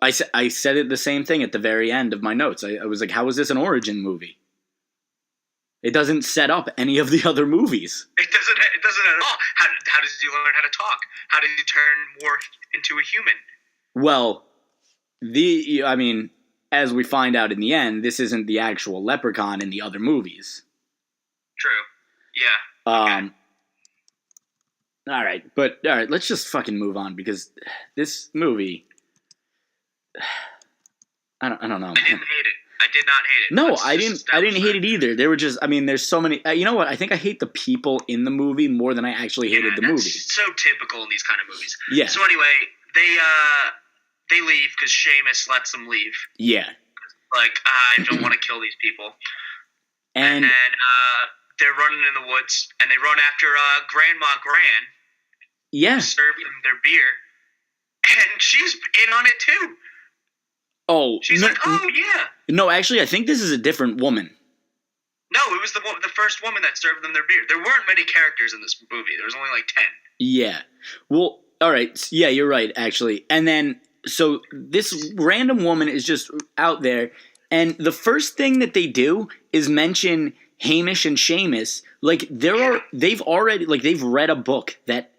S1: I said it the same thing at the very end of my notes. I was like, how is this an origin movie? It doesn't set up any of the other movies.
S5: It doesn't at all. How does he learn how to talk? How does he turn more into a human?
S1: Well, I mean, as we find out in the end, this isn't the actual Leprechaun in the other movies.
S5: True. Yeah. Okay.
S1: All right, let's just fucking move on because this movie, I don't know.
S5: I didn't hate it. I did not hate it.
S1: No, I didn't hate it either. There were just, I mean, there's so many. You know what? I think I hate the people in the movie more than I actually hated the movie.
S5: So typical in these kind of movies.
S1: Yeah.
S5: So anyway, they leave because Seamus lets them leave.
S1: Yeah.
S5: Like, I don't want to kill these people. And then they're running in the woods, and they run after Grandma Gran.
S1: Yeah.
S5: Serve them their beer, and she's in on it too.
S1: Oh,
S5: She's like, oh yeah.
S1: No, actually, I think this is a different woman.
S5: No, it was the first woman that served them their beer. There weren't many characters in this movie. There was only like 10.
S1: Yeah. Well, all right. Yeah, you're right, actually. And then, so this random woman is just out there, and the first thing that they do is mention Hamish and Seamus. Like, they've read a book that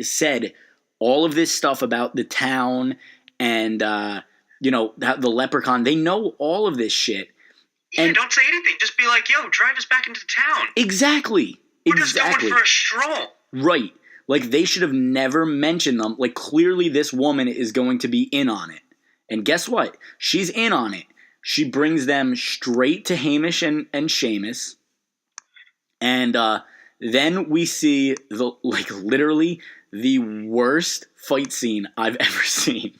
S1: said all of this stuff about the town and, the Leprechaun. They know all of this shit.
S5: Yeah,
S1: And
S5: don't say anything. Just be like, yo, drive us back into town.
S1: exactly.
S5: We're just going for a stroll.
S1: Right. Like, they should have never mentioned them. Like, clearly this woman is going to be in on it. And guess what? She's in on it. She brings them straight to Hamish and Seamus. And then we see, literally the worst fight scene I've ever seen.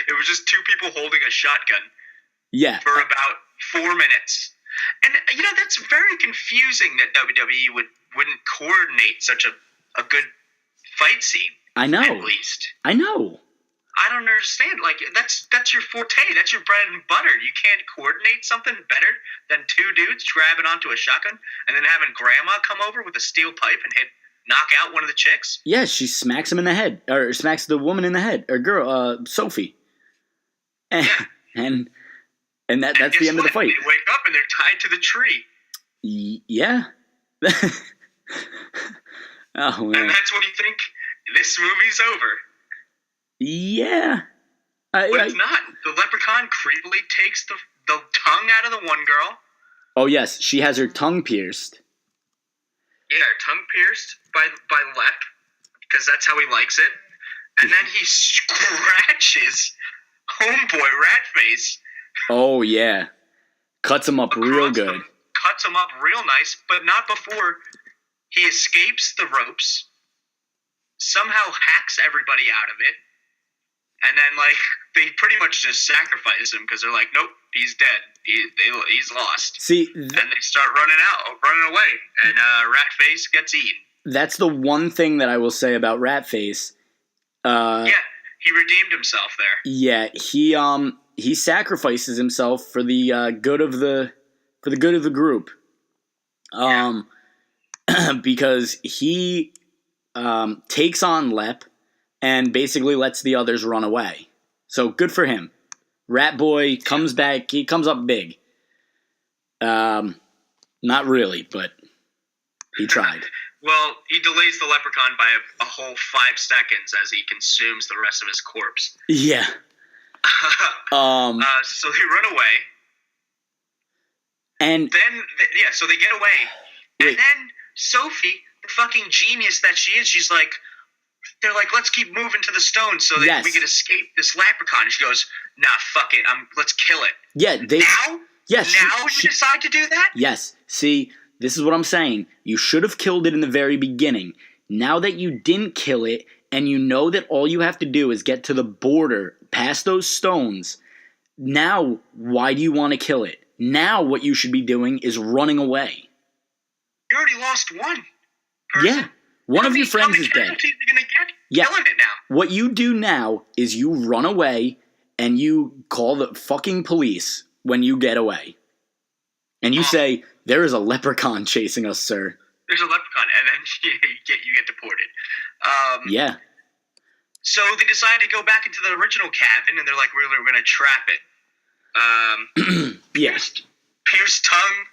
S5: It was just two people holding a shotgun.
S1: Yeah.
S5: For about 4 minutes. And, that's very confusing that WWE wouldn't coordinate such a good fight scene.
S1: I know.
S5: At least.
S1: I know.
S5: I don't understand. Like, that's your forte. That's your bread and butter. You can't coordinate something better than two dudes grabbing onto a shotgun and then having Grandma come over with a steel pipe and knock out one of the chicks.
S1: Yeah, she smacks him in the head. Or smacks the woman in the head. Or girl, Sophie. And,
S5: yeah.
S1: and that's the end of the fight.
S5: They wake up and they're tied to the tree.
S1: Yeah. Oh man.
S5: And that's when you think this movie's over.
S1: Yeah.
S5: But it's not. The leprechaun creepily takes the tongue out of the one girl.
S1: Oh yes, she has her tongue pierced.
S5: Yeah, her tongue pierced by Lep, because that's how he likes it. And then he scratches homeboy Ratface.
S1: Oh yeah. Cuts him up real
S5: across
S1: good.
S5: Cuts him up real nice, but not before he escapes the ropes, somehow hacks everybody out of it, and then, like, they pretty much just sacrifice him because they're like, nope, he's dead. He's lost.
S1: See,
S5: and they start running away, and Ratface gets eaten.
S1: That's the one thing that I will say about Ratface.
S5: Yeah, he redeemed himself there.
S1: Yeah, he sacrifices himself for the good of the group. Because he takes on Lep and basically lets the others run away. So good for him. Rat Boy comes back. He comes up big. Not really, but he tried.
S5: Well, he delays the leprechaun by a whole 5 seconds as he consumes the rest of his corpse.
S1: Yeah.
S5: So they run away.
S1: And
S5: then, so they get away.
S1: Wait.
S5: And then Sophie, the fucking genius that she is, they're like, let's keep moving to the stone so that we can escape this leprechaun. And she goes, nah, fuck it. Let's kill it.
S1: Yeah,
S5: now?
S1: Yes.
S5: Now you decide to do that?
S1: Yes. See, this is what I'm saying. You should have killed it in the very beginning. Now that you didn't kill it, and you know that all you have to do is get to the border, past those stones, now why do you want to kill it? Now what you should be doing is running away.
S5: You already lost one person.
S1: Yeah. One of your friends is dead.
S5: You're gonna get
S1: Yeah.
S5: killing it now.
S1: What you do now is you run away and you call the fucking police when you get away. And you say, there is a leprechaun chasing us, sir.
S5: There's a leprechaun, and then you get deported.
S1: Yeah.
S5: So they decide to go back into the original cabin, and they're like, we're going to trap it.
S1: Yeah.
S5: Pierced tongue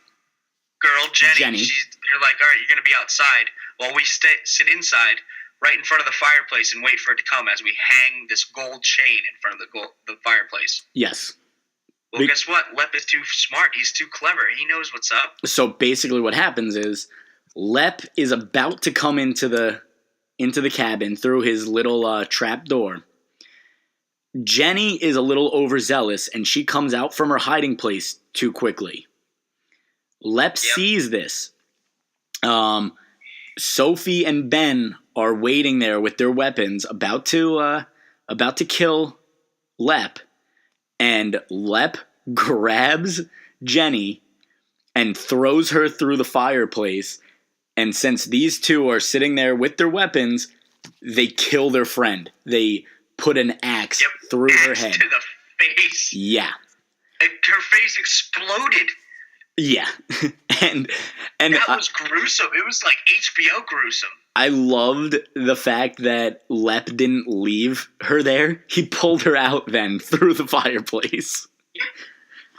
S5: girl, Jenny. They're like, all right, you're going to be outside while we sit inside right in front of the fireplace and wait for it to come as we hang this gold chain in front of the fireplace.
S1: Yes.
S5: Well, guess what? Lep is too smart. He's too clever. He knows what's up.
S1: So basically what happens is Lep is about to come into the cabin through his little trap door. Jenny is a little overzealous, and she comes out from her hiding place too quickly. Lep sees this. Sophie and Ben are waiting there with their weapons, about to kill Lep. And Lep grabs Jenny and throws her through the fireplace. And since these two are sitting there with their weapons, they kill their friend. They put an axe through her head.
S5: To the face.
S1: Yeah.
S5: Her face exploded.
S1: Yeah. and
S5: that was gruesome. It was like HBO gruesome.
S1: I loved the fact that Lep didn't leave her there. He pulled her out then through the fireplace.
S5: Yeah.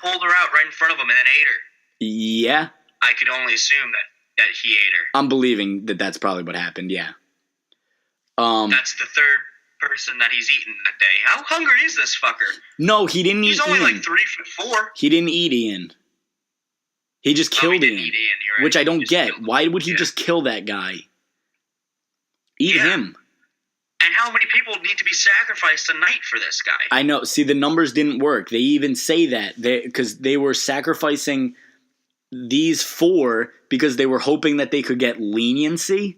S5: Pulled her out right in front of him and then ate her.
S1: Yeah.
S5: I could only assume that he ate her.
S1: I'm believing that that's probably what happened, yeah.
S5: That's the third person that he's eaten that day. How hungry is this fucker?
S1: No, he didn't eat Ian.
S5: He's only like 3'4".
S1: He didn't eat Ian. He just killed Ian.
S5: Eat Ian, right.
S1: Which I don't get. Why would he just kill that guy? Eat him.
S5: And how many people need to be sacrificed a night for this guy?
S1: I know. See, the numbers didn't work. They even say that. Because they were sacrificing these 4 because they were hoping that they could get leniency.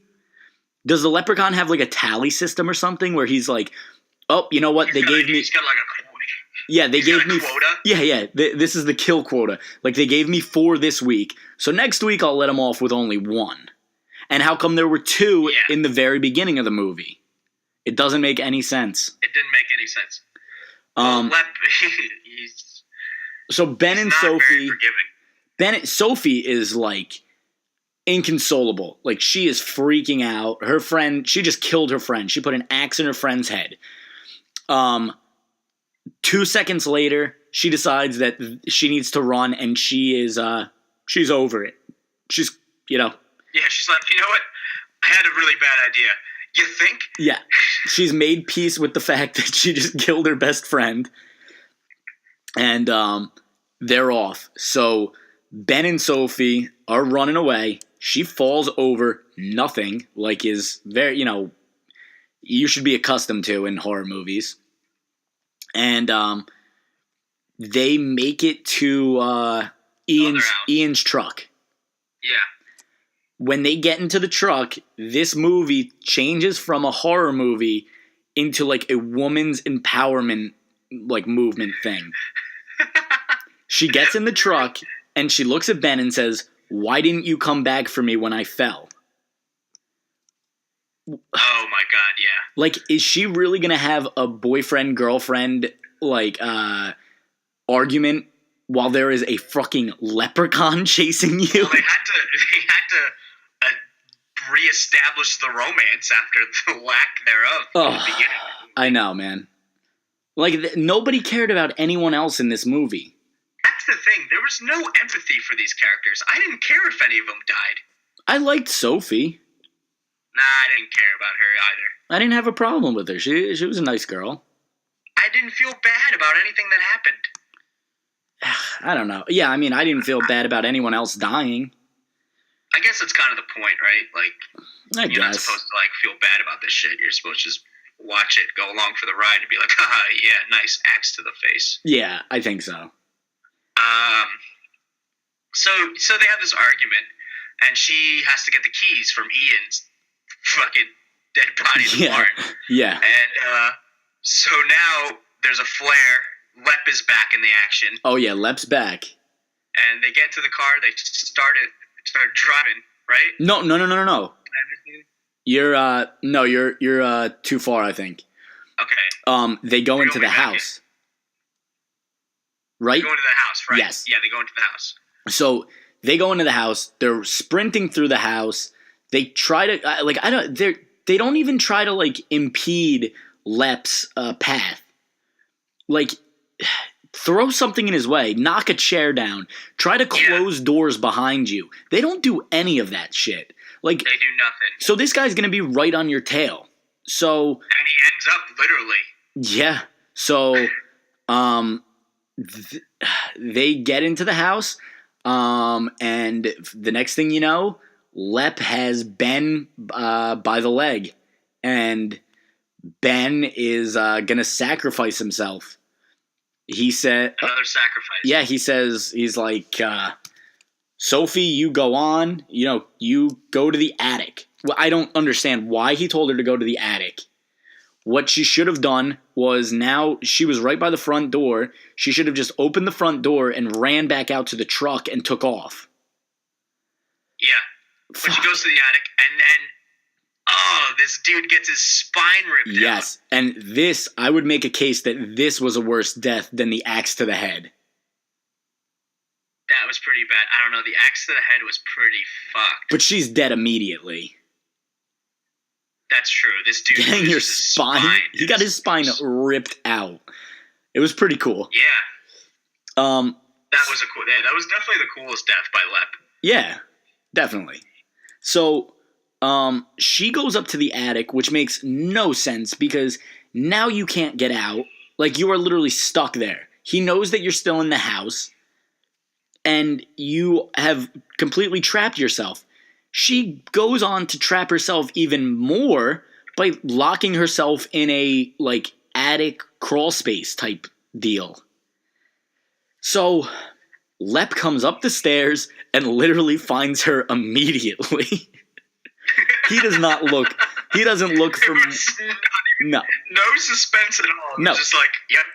S1: Does the leprechaun have like a tally system or something where he's like, oh, you know what? He's got like
S5: a quota.
S1: Yeah, they gave me
S5: quota.
S1: Yeah. This is the kill quota. Like they gave me 4 this week. So next week I'll let them off with only 1. And how come there were 2 in the very beginning of the movie? It doesn't make any sense.
S5: It didn't make any sense.
S1: So Ben and Sophie. Sophie is like inconsolable. Like she is freaking out. Her friend, she just killed her friend. She put an axe in her friend's head. 2 seconds later, she decides that she needs to run, and she's over it. she's,
S5: Yeah, she's like, you know what? I had a really bad idea. You think?
S1: Yeah, she's made peace with the fact that she just killed her best friend. And they're off. So Ben and Sophie are running away. She falls over nothing, like is very, you should be accustomed to in horror movies. And they make it to Ian's truck.
S5: Yeah.
S1: When they get into the truck, this movie changes from a horror movie into like a woman's empowerment like movement thing. She gets in the truck and she looks at Ben and says, "Why didn't you come back for me when I fell?"
S5: Oh my god, yeah.
S1: Like, is she really gonna have a boyfriend girlfriend like argument while there is a fucking leprechaun chasing you?
S5: Well, they had to reestablish the romance after the lack thereof in the beginning.
S1: I know, man. Like, nobody cared about anyone else in this movie.
S5: That's the thing. There was no empathy for these characters. I didn't care if any of them died.
S1: I liked Sophie.
S5: Nah, I didn't care about her either.
S1: I didn't have a problem with her. She was a nice girl.
S5: I didn't feel bad about anything that happened.
S1: I don't know. Yeah, I mean, I didn't feel bad about anyone else dying.
S5: I guess that's kind of the point, right? Like, you're not supposed to, like, feel bad about this shit. You're supposed to just watch it, go along for the ride, and be like, haha, yeah, nice axe to the face.
S1: Yeah, I think so.
S5: So they have this argument, and she has to get the keys from Ian's fucking dead body in the barn.
S1: Yeah.
S5: And so now there's a flare. Lep is back in the action.
S1: Oh yeah, Lep's back.
S5: And they get to the car. They start driving, right?
S1: No. You're too far, I think.
S5: Okay.
S1: They go into the house. Right?
S5: They go into the house, right?
S1: Yes.
S5: Yeah, they go into the house.
S1: So they go into the house. They're sprinting through the house. They try to they don't even try to like impede Lep's path. Like, throw something in his way, knock a chair down, try to close doors behind you. They don't do any of that shit. Like,
S5: they do nothing.
S1: So this guy's gonna be right on your tail. So,
S5: and he ends up literally.
S1: Yeah. So, they get into the house, and the next thing you know, Lep has Ben by the leg, and Ben is gonna sacrifice himself. He said
S5: another sacrifice.
S1: Yeah, he's like, Sophie, you go on. You go to the attic. Well, I don't understand why he told her to go to the attic. What she should have done was, now she was right by the front door. She should have just opened the front door and ran back out to the truck and took off.
S5: Yeah. But she goes to the attic, and then, this dude gets his spine ripped out.
S1: Yes, and this, I would make a case that this was a worse death than the axe to the head.
S5: That was pretty bad. I don't know, the axe to the head was pretty fucked.
S1: But she's dead immediately.
S5: That's true. This dude
S1: getting your spine. He got his spine ripped out. It was pretty cool.
S5: Yeah. That was that was definitely the coolest death by Lep.
S1: Yeah, definitely. So, she goes up to the attic, which makes no sense because now you can't get out. Like, you are literally stuck there. He knows that you're still in the house, and you have completely trapped yourself. She goes on to trap herself even more by locking herself in a, like, attic crawl space type deal. So, Lep comes up the stairs and literally finds her immediately. He doesn't look for... No
S5: suspense at all.
S1: No.
S5: It's just like, yep,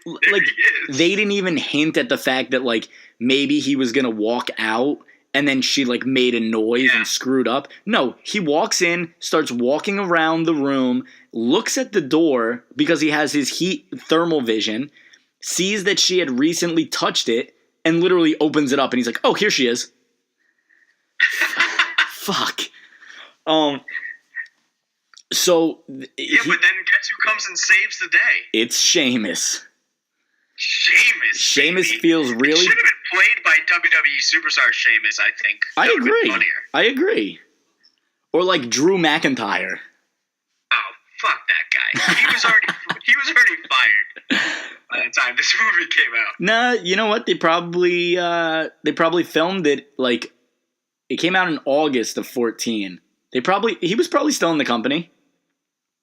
S5: there
S1: like,
S5: he is.
S1: They didn't even hint at the fact that, like, maybe he was gonna walk out and then she, like, made a noise and screwed up. No, he walks in, starts walking around the room, looks at the door because he has his thermal vision, sees that she had recently touched it, and literally opens it up, and he's like, oh, here she is. Fuck. So...
S5: but then guess who comes and saves the day?
S1: It's Seamus.
S5: Seamus
S1: Feels really...
S5: It should have been played by WWE superstar Sheamus, I think.
S1: I
S5: That would've been
S1: agree.
S5: funnier.
S1: I agree. Or like Drew McIntyre.
S5: Oh, fuck that guy. He was already fired by the time this movie came out.
S1: Nah, you know what? They probably filmed it like it came out in August of 14. He was probably still in the company.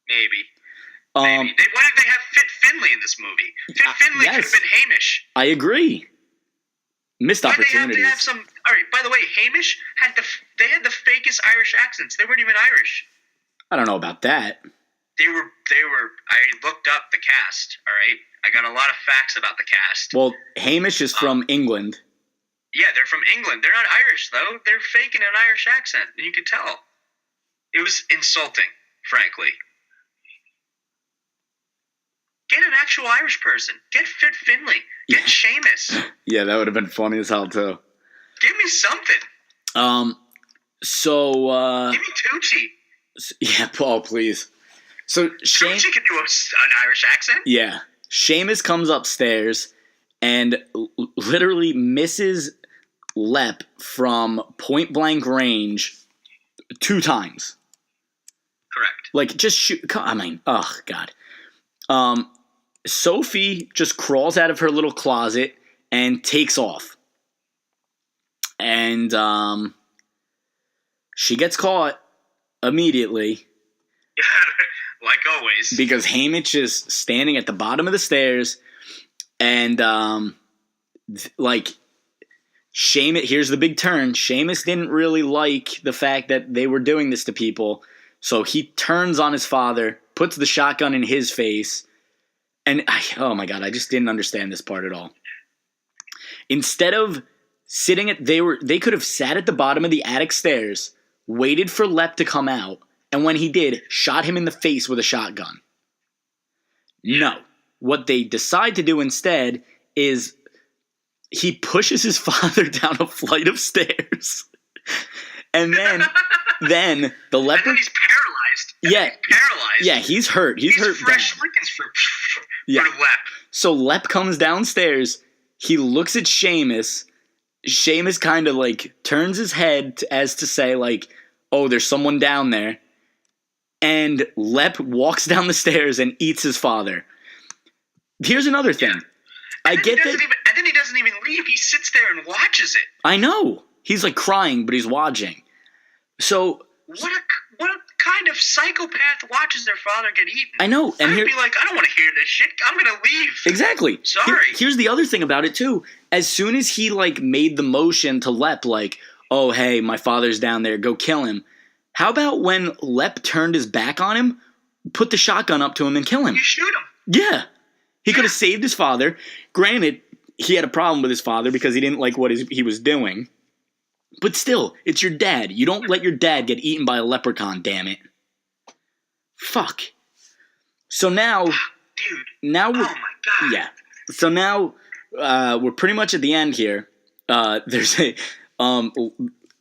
S5: Maybe. Why did they have Fit Finlay in this movie? Fit Finlay
S1: yes.
S5: could have been Hamish.
S1: I agree. Missed
S5: Why
S1: opportunities.
S5: they have some? All right. By the way, Hamish had the fakest Irish accents. They weren't even Irish.
S1: I don't know about that.
S5: They were. I looked up the cast. All right. I got a lot of facts about the cast.
S1: Well, Hamish is from England.
S5: Yeah, they're from England. They're not Irish though. They're faking an Irish accent, and you could tell. It was insulting, frankly. Get an actual Irish person. Get Fit Finlay. Get Sheamus.
S1: Yeah, that would have been funny as hell too.
S5: Give me something.
S1: So
S5: Give me Tucci.
S1: yeah, Paul, please. So
S5: Tucci can do an Irish accent.
S1: Yeah. Sheamus comes upstairs and literally misses Lep from point blank range 2 times.
S5: Correct.
S1: Like, just shoot. I mean, oh, God. Sophie just crawls out of her little closet and takes off. And she gets caught immediately.
S5: Like always.
S1: Because Hamish is standing at the bottom of the stairs, and Sheamus, here's the big turn. Sheamus didn't really like the fact that they were doing this to people, so he turns on his father, puts the shotgun in his face, and oh my God, I just didn't understand this part at all. Instead of sitting they could have sat at the bottom of the attic stairs, waited for Lep to come out, and when he did, shot him in the face with a shotgun. No. What they decide to do instead is he pushes his father down a flight of stairs. And then the leopard...
S5: And then he's paralyzed.
S1: Yeah.
S5: He's paralyzed.
S1: Yeah, he's hurt. He's hurt
S5: fresh
S1: bad.
S5: lickings for
S1: Yeah.
S5: Lep.
S1: So Lep comes downstairs. He looks at Sheamus. Sheamus kind of like turns his head as to say like, oh, there's someone down there. And Lep walks down the stairs and eats his father. Here's another thing.
S5: Yeah.
S1: I get that.
S5: And then he doesn't even leave. He sits there and watches it.
S1: I know. He's like crying, but he's watching. So
S5: What a kind of psychopath watches their father get eaten?
S1: I know. And
S5: I'd be like, I don't want to hear this shit. I'm gonna leave.
S1: Exactly.
S5: Sorry.
S1: Here's the other thing about it too. As soon as he like made the motion to Lep, like, oh hey, my father's down there, go kill him. How about when Lep turned his back on him, put the shotgun up to him and kill him?
S5: You shoot him.
S1: Yeah. He could have saved his father. Granted, he had a problem with his father because he didn't like what he was doing. But still, it's your dad. You don't let your dad get eaten by a leprechaun, damn it. Fuck. So now...
S5: Dude.
S1: Now we're,
S5: Oh my God.
S1: Yeah. So now we're pretty much at the end here. There's a...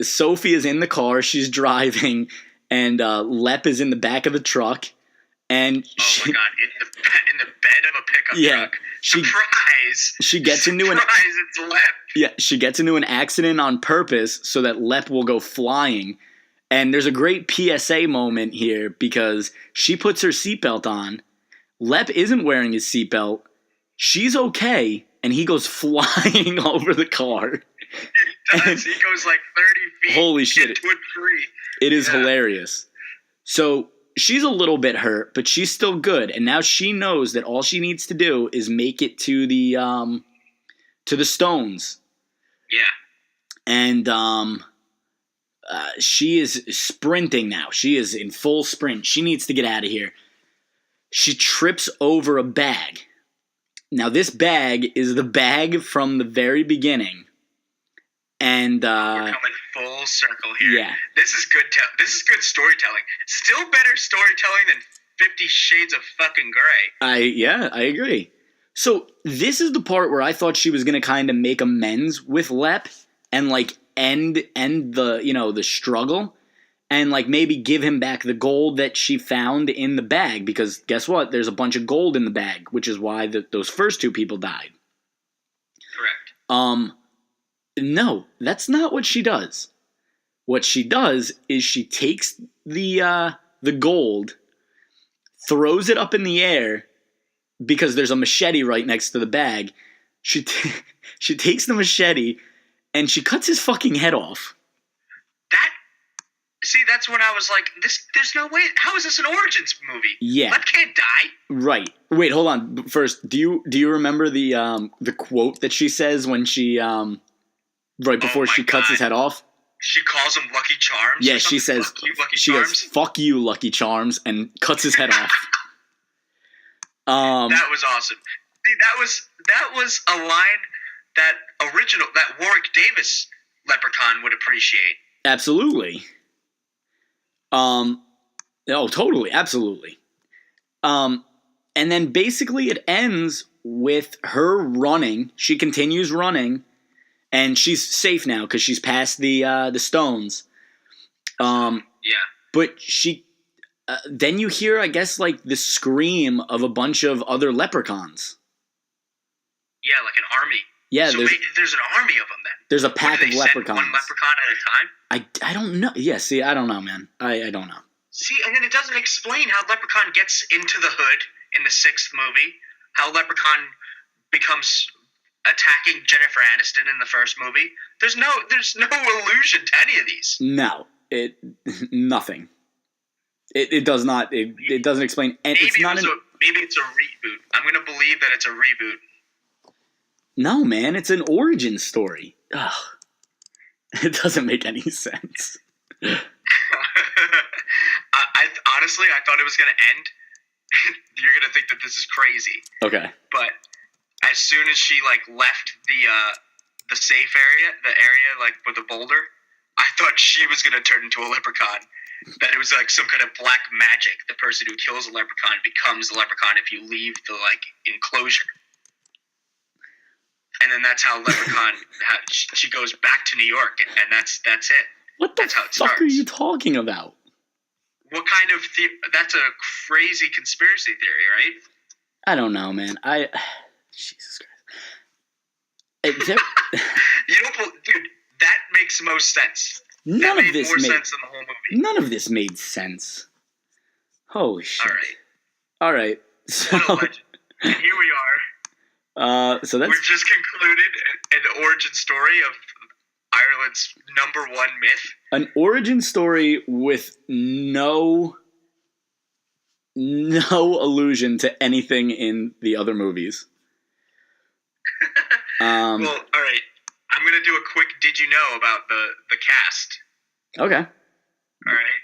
S1: Sophie is in the car. She's driving. And Lep is in the back of the truck. And
S5: Oh my God! In the bed of a pickup
S1: Yeah,
S5: truck. Surprise!
S1: she gets into an
S5: It's Lep.
S1: Yeah, she gets into an accident on purpose so that Lep will go flying. And there's a great PSA moment here because she puts her seatbelt on. Lep isn't wearing his seatbelt. She's okay, and he goes flying over the car.
S5: He does. He goes like 30 feet.
S1: Holy shit.
S5: Into a tree.
S1: It is hilarious. So she's a little bit hurt, but she's still good. And now she knows that all she needs to do is make it to the stones.
S5: Yeah.
S1: And she is sprinting now. She is in full sprint. She needs to get out of here. She trips over a bag. Now, this bag is the bag from the very beginning. And
S5: We're coming full circle here.
S1: Yeah.
S5: This is good. This is good storytelling. Still better storytelling than 50 Shades of fucking Grey.
S1: I agree. So this is the part where I thought she was going to kind of make amends with Lep and like end the, the struggle and like maybe give him back the gold that she found in the bag, because guess what? There's a bunch of gold in the bag, which is why those first 2 people died.
S5: Correct.
S1: No, that's not what she does. What she does is she takes the gold, throws it up in the air because there's a machete right next to the bag. She takes the machete and she cuts his fucking head off.
S5: That's when I was like, there's no way. How is this an Origins movie?
S1: Yeah.
S5: Lep can't die.
S1: Right. Wait, hold on. First, do you remember the quote that she says when she right before she cuts his head off?
S5: She calls him Lucky Charms.
S1: Yeah, she says,
S5: "Fuck you, Lucky
S1: she
S5: Charms."
S1: goes, "Fuck you, Lucky Charms," and cuts his head off.
S5: That was awesome. See, that was a line that Warwick Davis Leprechaun would appreciate.
S1: Absolutely. Oh, totally, absolutely. And then basically it ends with her running. She continues running, and she's safe now because she's past the stones.
S5: Yeah.
S1: But she, then you hear, I guess, like the scream of a bunch of other leprechauns.
S5: Yeah, like an army.
S1: Yeah,
S5: so there's an army of them then.
S1: There's a pack of leprechauns.
S5: Send one leprechaun at a time?
S1: I don't know. Yeah, see, I don't know, man. I don't know.
S5: See, and then it doesn't explain how Leprechaun gets into the hood in the 6th movie, how Leprechaun becomes attacking Jennifer Aniston in the 1st movie. There's no allusion to any of these.
S1: No, nothing. It does not. It doesn't explain. And
S5: maybe
S1: it's not.
S5: Maybe it's a reboot. I'm going to believe that it's a reboot.
S1: No, man, it's an origin story. Ugh. It doesn't make any sense.
S5: Honestly, I thought it was going to end. You're going to think that this is crazy.
S1: Okay.
S5: But as soon as she left the safe area, the area with the boulder, I thought she was going to turn into a leprechaun. That it was some kind of black magic. The person who kills a leprechaun becomes a leprechaun if you leave the enclosure. And then that's how Leprechaun she goes back to New York, and that's it.
S1: What the fuck are you talking about?
S5: What kind of that's a crazy conspiracy theory, right?
S1: I don't know, man. Jesus Christ.
S5: You don't, dude. That makes most sense.
S1: None of this
S5: made more sense than the whole movie.
S1: None of this made sense. Holy shit!
S5: All right.
S1: All right. So,
S5: what a legend. And here we are.
S1: So that's
S5: we've just concluded an origin story of Ireland's #1 myth.
S1: An origin story with no allusion to anything in the other movies.
S5: Well, all right. I'm going to do a quick did you know about the cast.
S1: Okay.
S5: All right.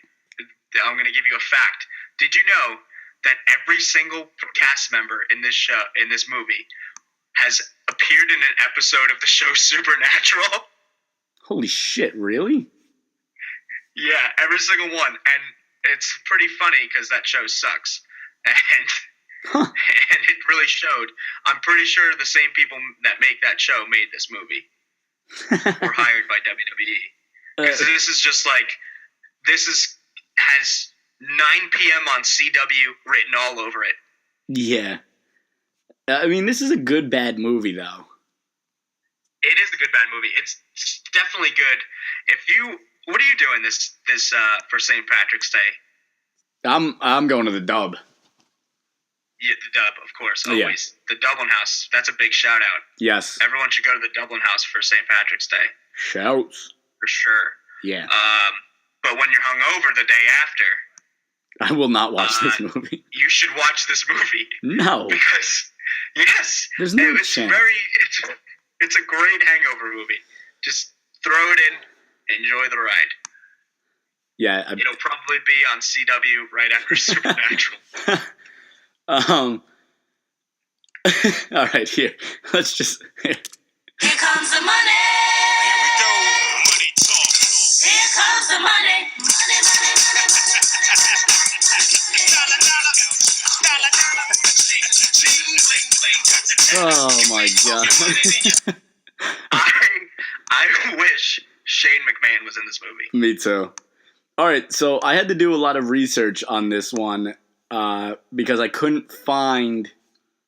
S5: I'm going to give you a fact. Did you know that every single cast member in this movie has appeared in an episode of the show Supernatural?
S1: Holy shit, really?
S5: Yeah, every single one. And it's pretty funny because that show sucks. And it really showed. I'm pretty sure the same people that make that show made this movie. Were hired by WWE. Because this is just has 9 p.m. on CW written all over it.
S1: Yeah. I mean, this is a good, bad movie, though.
S5: It is a good, bad movie. It's definitely good. What are you doing this for St. Patrick's Day?
S1: I'm going to the Dub.
S5: Yeah, the Dub, of course, always.
S1: Yeah.
S5: The Dublin House, that's a big shout out.
S1: Yes.
S5: Everyone should go to the Dublin House for St. Patrick's Day.
S1: Shouts.
S5: For sure.
S1: Yeah.
S5: But when you're hungover the day after,
S1: I will not watch this movie.
S5: You should watch this movie.
S1: No.
S5: Because, yes.
S1: There's no chance.
S5: It's a great hangover movie. Just throw it in, enjoy the ride.
S1: Yeah.
S5: It'll probably be on CW right after Supernatural.
S1: All right, here. Let's just...
S6: Here comes the money.
S7: Here we go. Money talk.
S6: Here comes the money. Money, money, money,
S1: Oh my god.
S5: I wish Shane McMahon was in this movie.
S1: Me too. All right, so I had to do a lot of research on this one because I couldn't find...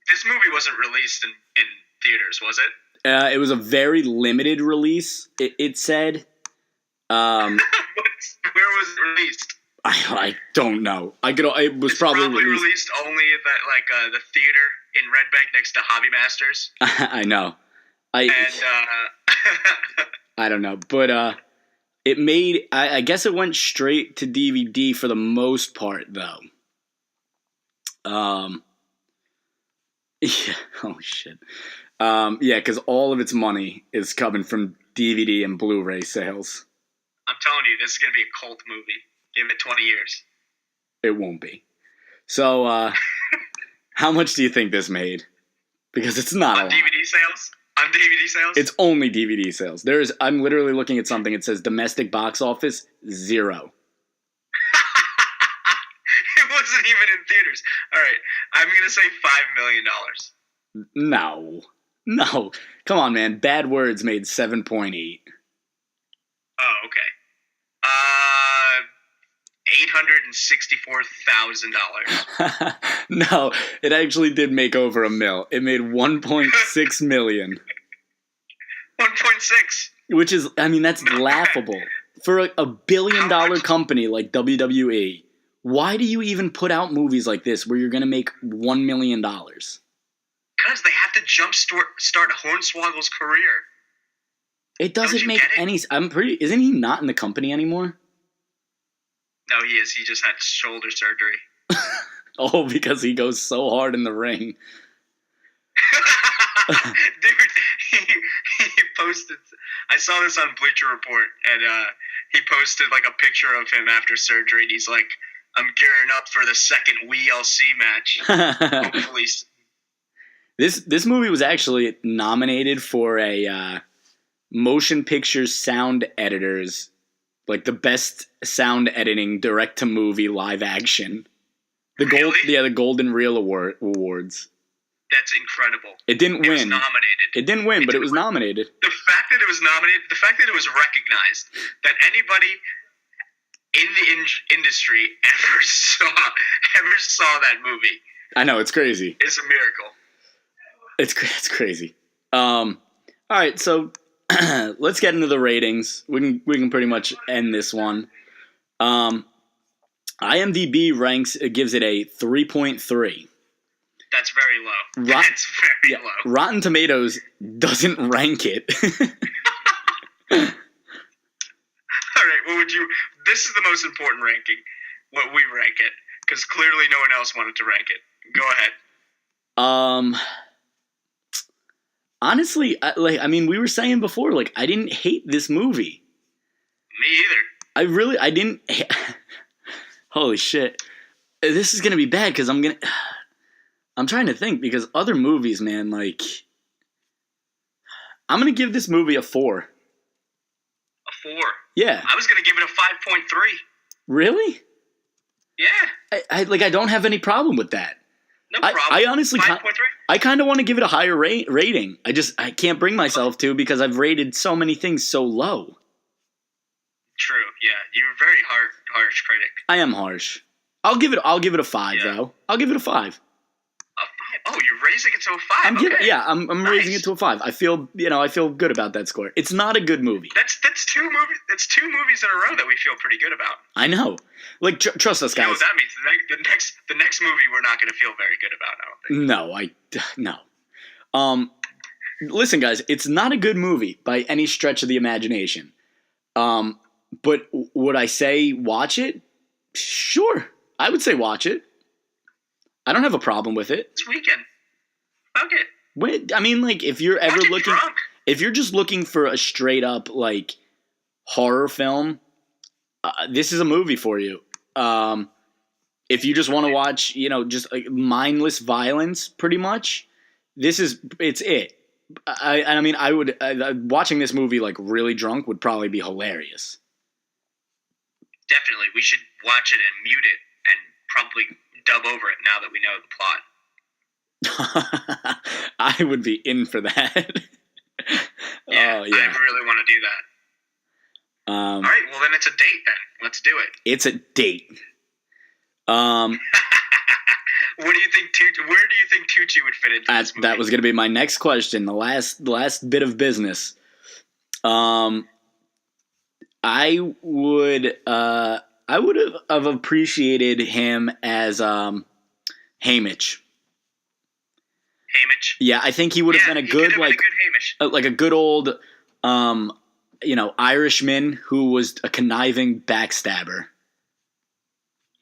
S5: This movie wasn't released in theaters, was it?
S1: It was a very limited release. It said.
S5: Where was it released?
S1: I don't know. It was
S5: It's
S1: probably
S5: released only at the theater in Red Bank next to Hobby Masters.
S1: I know.
S5: And
S1: I don't know, but it made. I guess it went straight to DVD for the most part, though. Yeah. Oh shit. Yeah, because all of its money is coming from DVD and Blu-ray sales.
S5: I'm telling you, this is gonna be a cult movie. Give it 20 years.
S1: It won't be. So, how much do you think this made? Because it's not a lot.
S5: DVD sales. On DVD sales.
S1: It's only DVD sales. I'm literally looking at something. It says domestic box office 0.
S5: It wasn't even in theaters. All right, I'm gonna say $5 million.
S1: No, come on, man. Bad Words made 7.8.
S5: Oh, okay. $864,000.
S1: No, it actually did make over $1 million. It made 1.6 million.
S5: 1.6.
S1: Which is, I mean, that's laughable. For a $1 billion company like WWE, why do you even put out movies like this where you're going to make $1 million?
S5: Because they have to start Hornswoggle's career.
S1: It doesn't make any. Isn't he not in the company anymore?
S5: No, he is. He just had shoulder surgery.
S1: Oh, because he goes so hard in the ring.
S5: Dude, he posted. I saw this on Bleacher Report, and he posted like a picture of him after surgery, and he's like, "I'm gearing up for the second WLC match." Hopefully.
S1: This movie was actually nominated for a motion picture sound editors, like the best sound editing direct to movie live action. The Golden Reel Awards.
S5: That's incredible.
S1: It didn't win.
S5: It was nominated.
S1: It didn't win, but it was nominated.
S5: The fact that it was nominated, the fact that it was recognized, that anybody in the industry ever saw that movie.
S1: I know, it's crazy.
S5: Is a miracle.
S1: It's crazy. All right, so let's get into the ratings. We can pretty much end this one. IMDb gives it a 3.3.
S5: That's very low. That's very low.
S1: Rotten Tomatoes doesn't rank it.
S5: All right, this is the most important ranking. What we rank it, because clearly no one else wanted to rank it. Go ahead.
S1: Honestly, we were saying before, like, I didn't hate this movie.
S5: Me either.
S1: I didn't. Holy shit! This is gonna be bad because I'm trying to think because other movies, man, like, I'm gonna give this movie a 4.
S5: A 4.
S1: Yeah.
S5: I was gonna give it a 5.3.
S1: Really?
S5: Yeah.
S1: I don't have any problem with that.
S5: No problem.
S1: I honestly,
S5: 5.3.
S1: I kind of want to give it a higher rating. I can't bring myself to because I've rated so many things so low.
S5: True. Yeah, you're a very harsh critic.
S1: I am harsh. I'll give it a 5 though. I'll give it a 5.
S5: A 5? Oh, you're raising it to a 5.
S1: I'm
S5: nice.
S1: raising it to a 5. I feel good about that score. It's not a good movie.
S5: That's two movies. That's 2 movies in a row that we feel pretty good about.
S1: I know. Like, trust us, guys.
S5: You know what that means? The next movie we're not going to feel very good about. I don't think.
S1: No. Listen, guys. It's not a good movie by any stretch of the imagination. But would I say watch it? Sure. I would say watch it. I don't have a problem with it.
S5: This weekend. Fuck it.
S1: If you're ever
S5: Watch it
S1: looking,
S5: drunk.
S1: if you're just looking for a straight up like horror film, this is a movie for you. If you just want to watch, just like mindless violence, pretty much, it's it. I would watching this movie like really drunk would probably be hilarious.
S5: Definitely, we should watch it and mute it and probably dub over it now that we know the plot.
S1: I would be in for that.
S5: Yeah,
S1: oh, yeah.
S5: I really want to do that. All right, well then it's a date then. Let's do it.
S1: It's a date.
S5: What do you think? Where do you think Tucci would fit into this movie?
S1: That was going to be my next question. The last bit of business. I would have appreciated him as Haymitch.
S5: Haymitch.
S1: Yeah, I think he would have been a good
S5: like a good Haymitch.
S1: like a good old Irishman who was a conniving backstabber.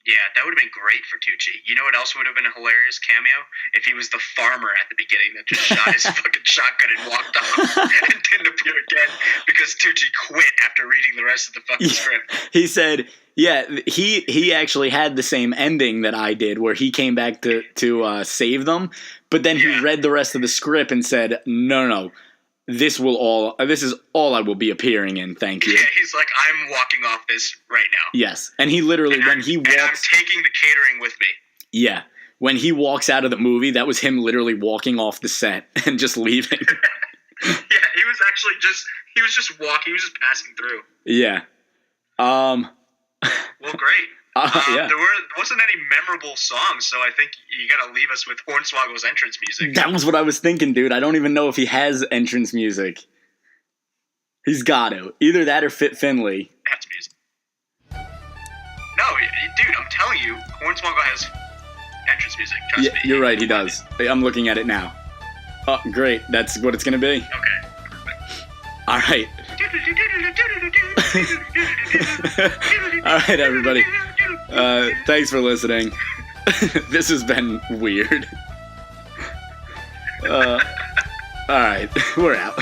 S5: Yeah, that would have been great for Tucci. You know what else would have been a hilarious cameo? If he was the farmer at the beginning that just shot his fucking shotgun and walked off and didn't appear again because Tucci quit after reading the rest of the fucking script.
S1: He said, yeah, he actually had the same ending that I did where he came back to save them, but then he read the rest of the script and said, no. This is all I will be appearing in. Thank you.
S5: Yeah, he's like, I'm walking off this right now.
S1: Yes, and he literally
S5: and I'm taking the catering with me.
S1: Yeah, when he walks out of the movie, that was him literally walking off the set and just leaving.
S5: Yeah, he was just walking. He was just passing through.
S1: Yeah.
S5: Well, great.
S1: Yeah.
S5: There wasn't any memorable songs, so I think you gotta leave us with Hornswoggle's entrance music.
S1: That was what I was thinking, dude. I don't even know if he has entrance music. He's got to. Either that or Fit Finley.
S5: That's music. No, dude, I'm telling you, Hornswoggle has entrance music. Trust me.
S1: You're right, he does. I'm looking at it now. Oh, great. That's what it's gonna be.
S5: Okay. Perfect.
S1: All right. All right, everybody. Thanks for listening. This has been weird. All right, we're out.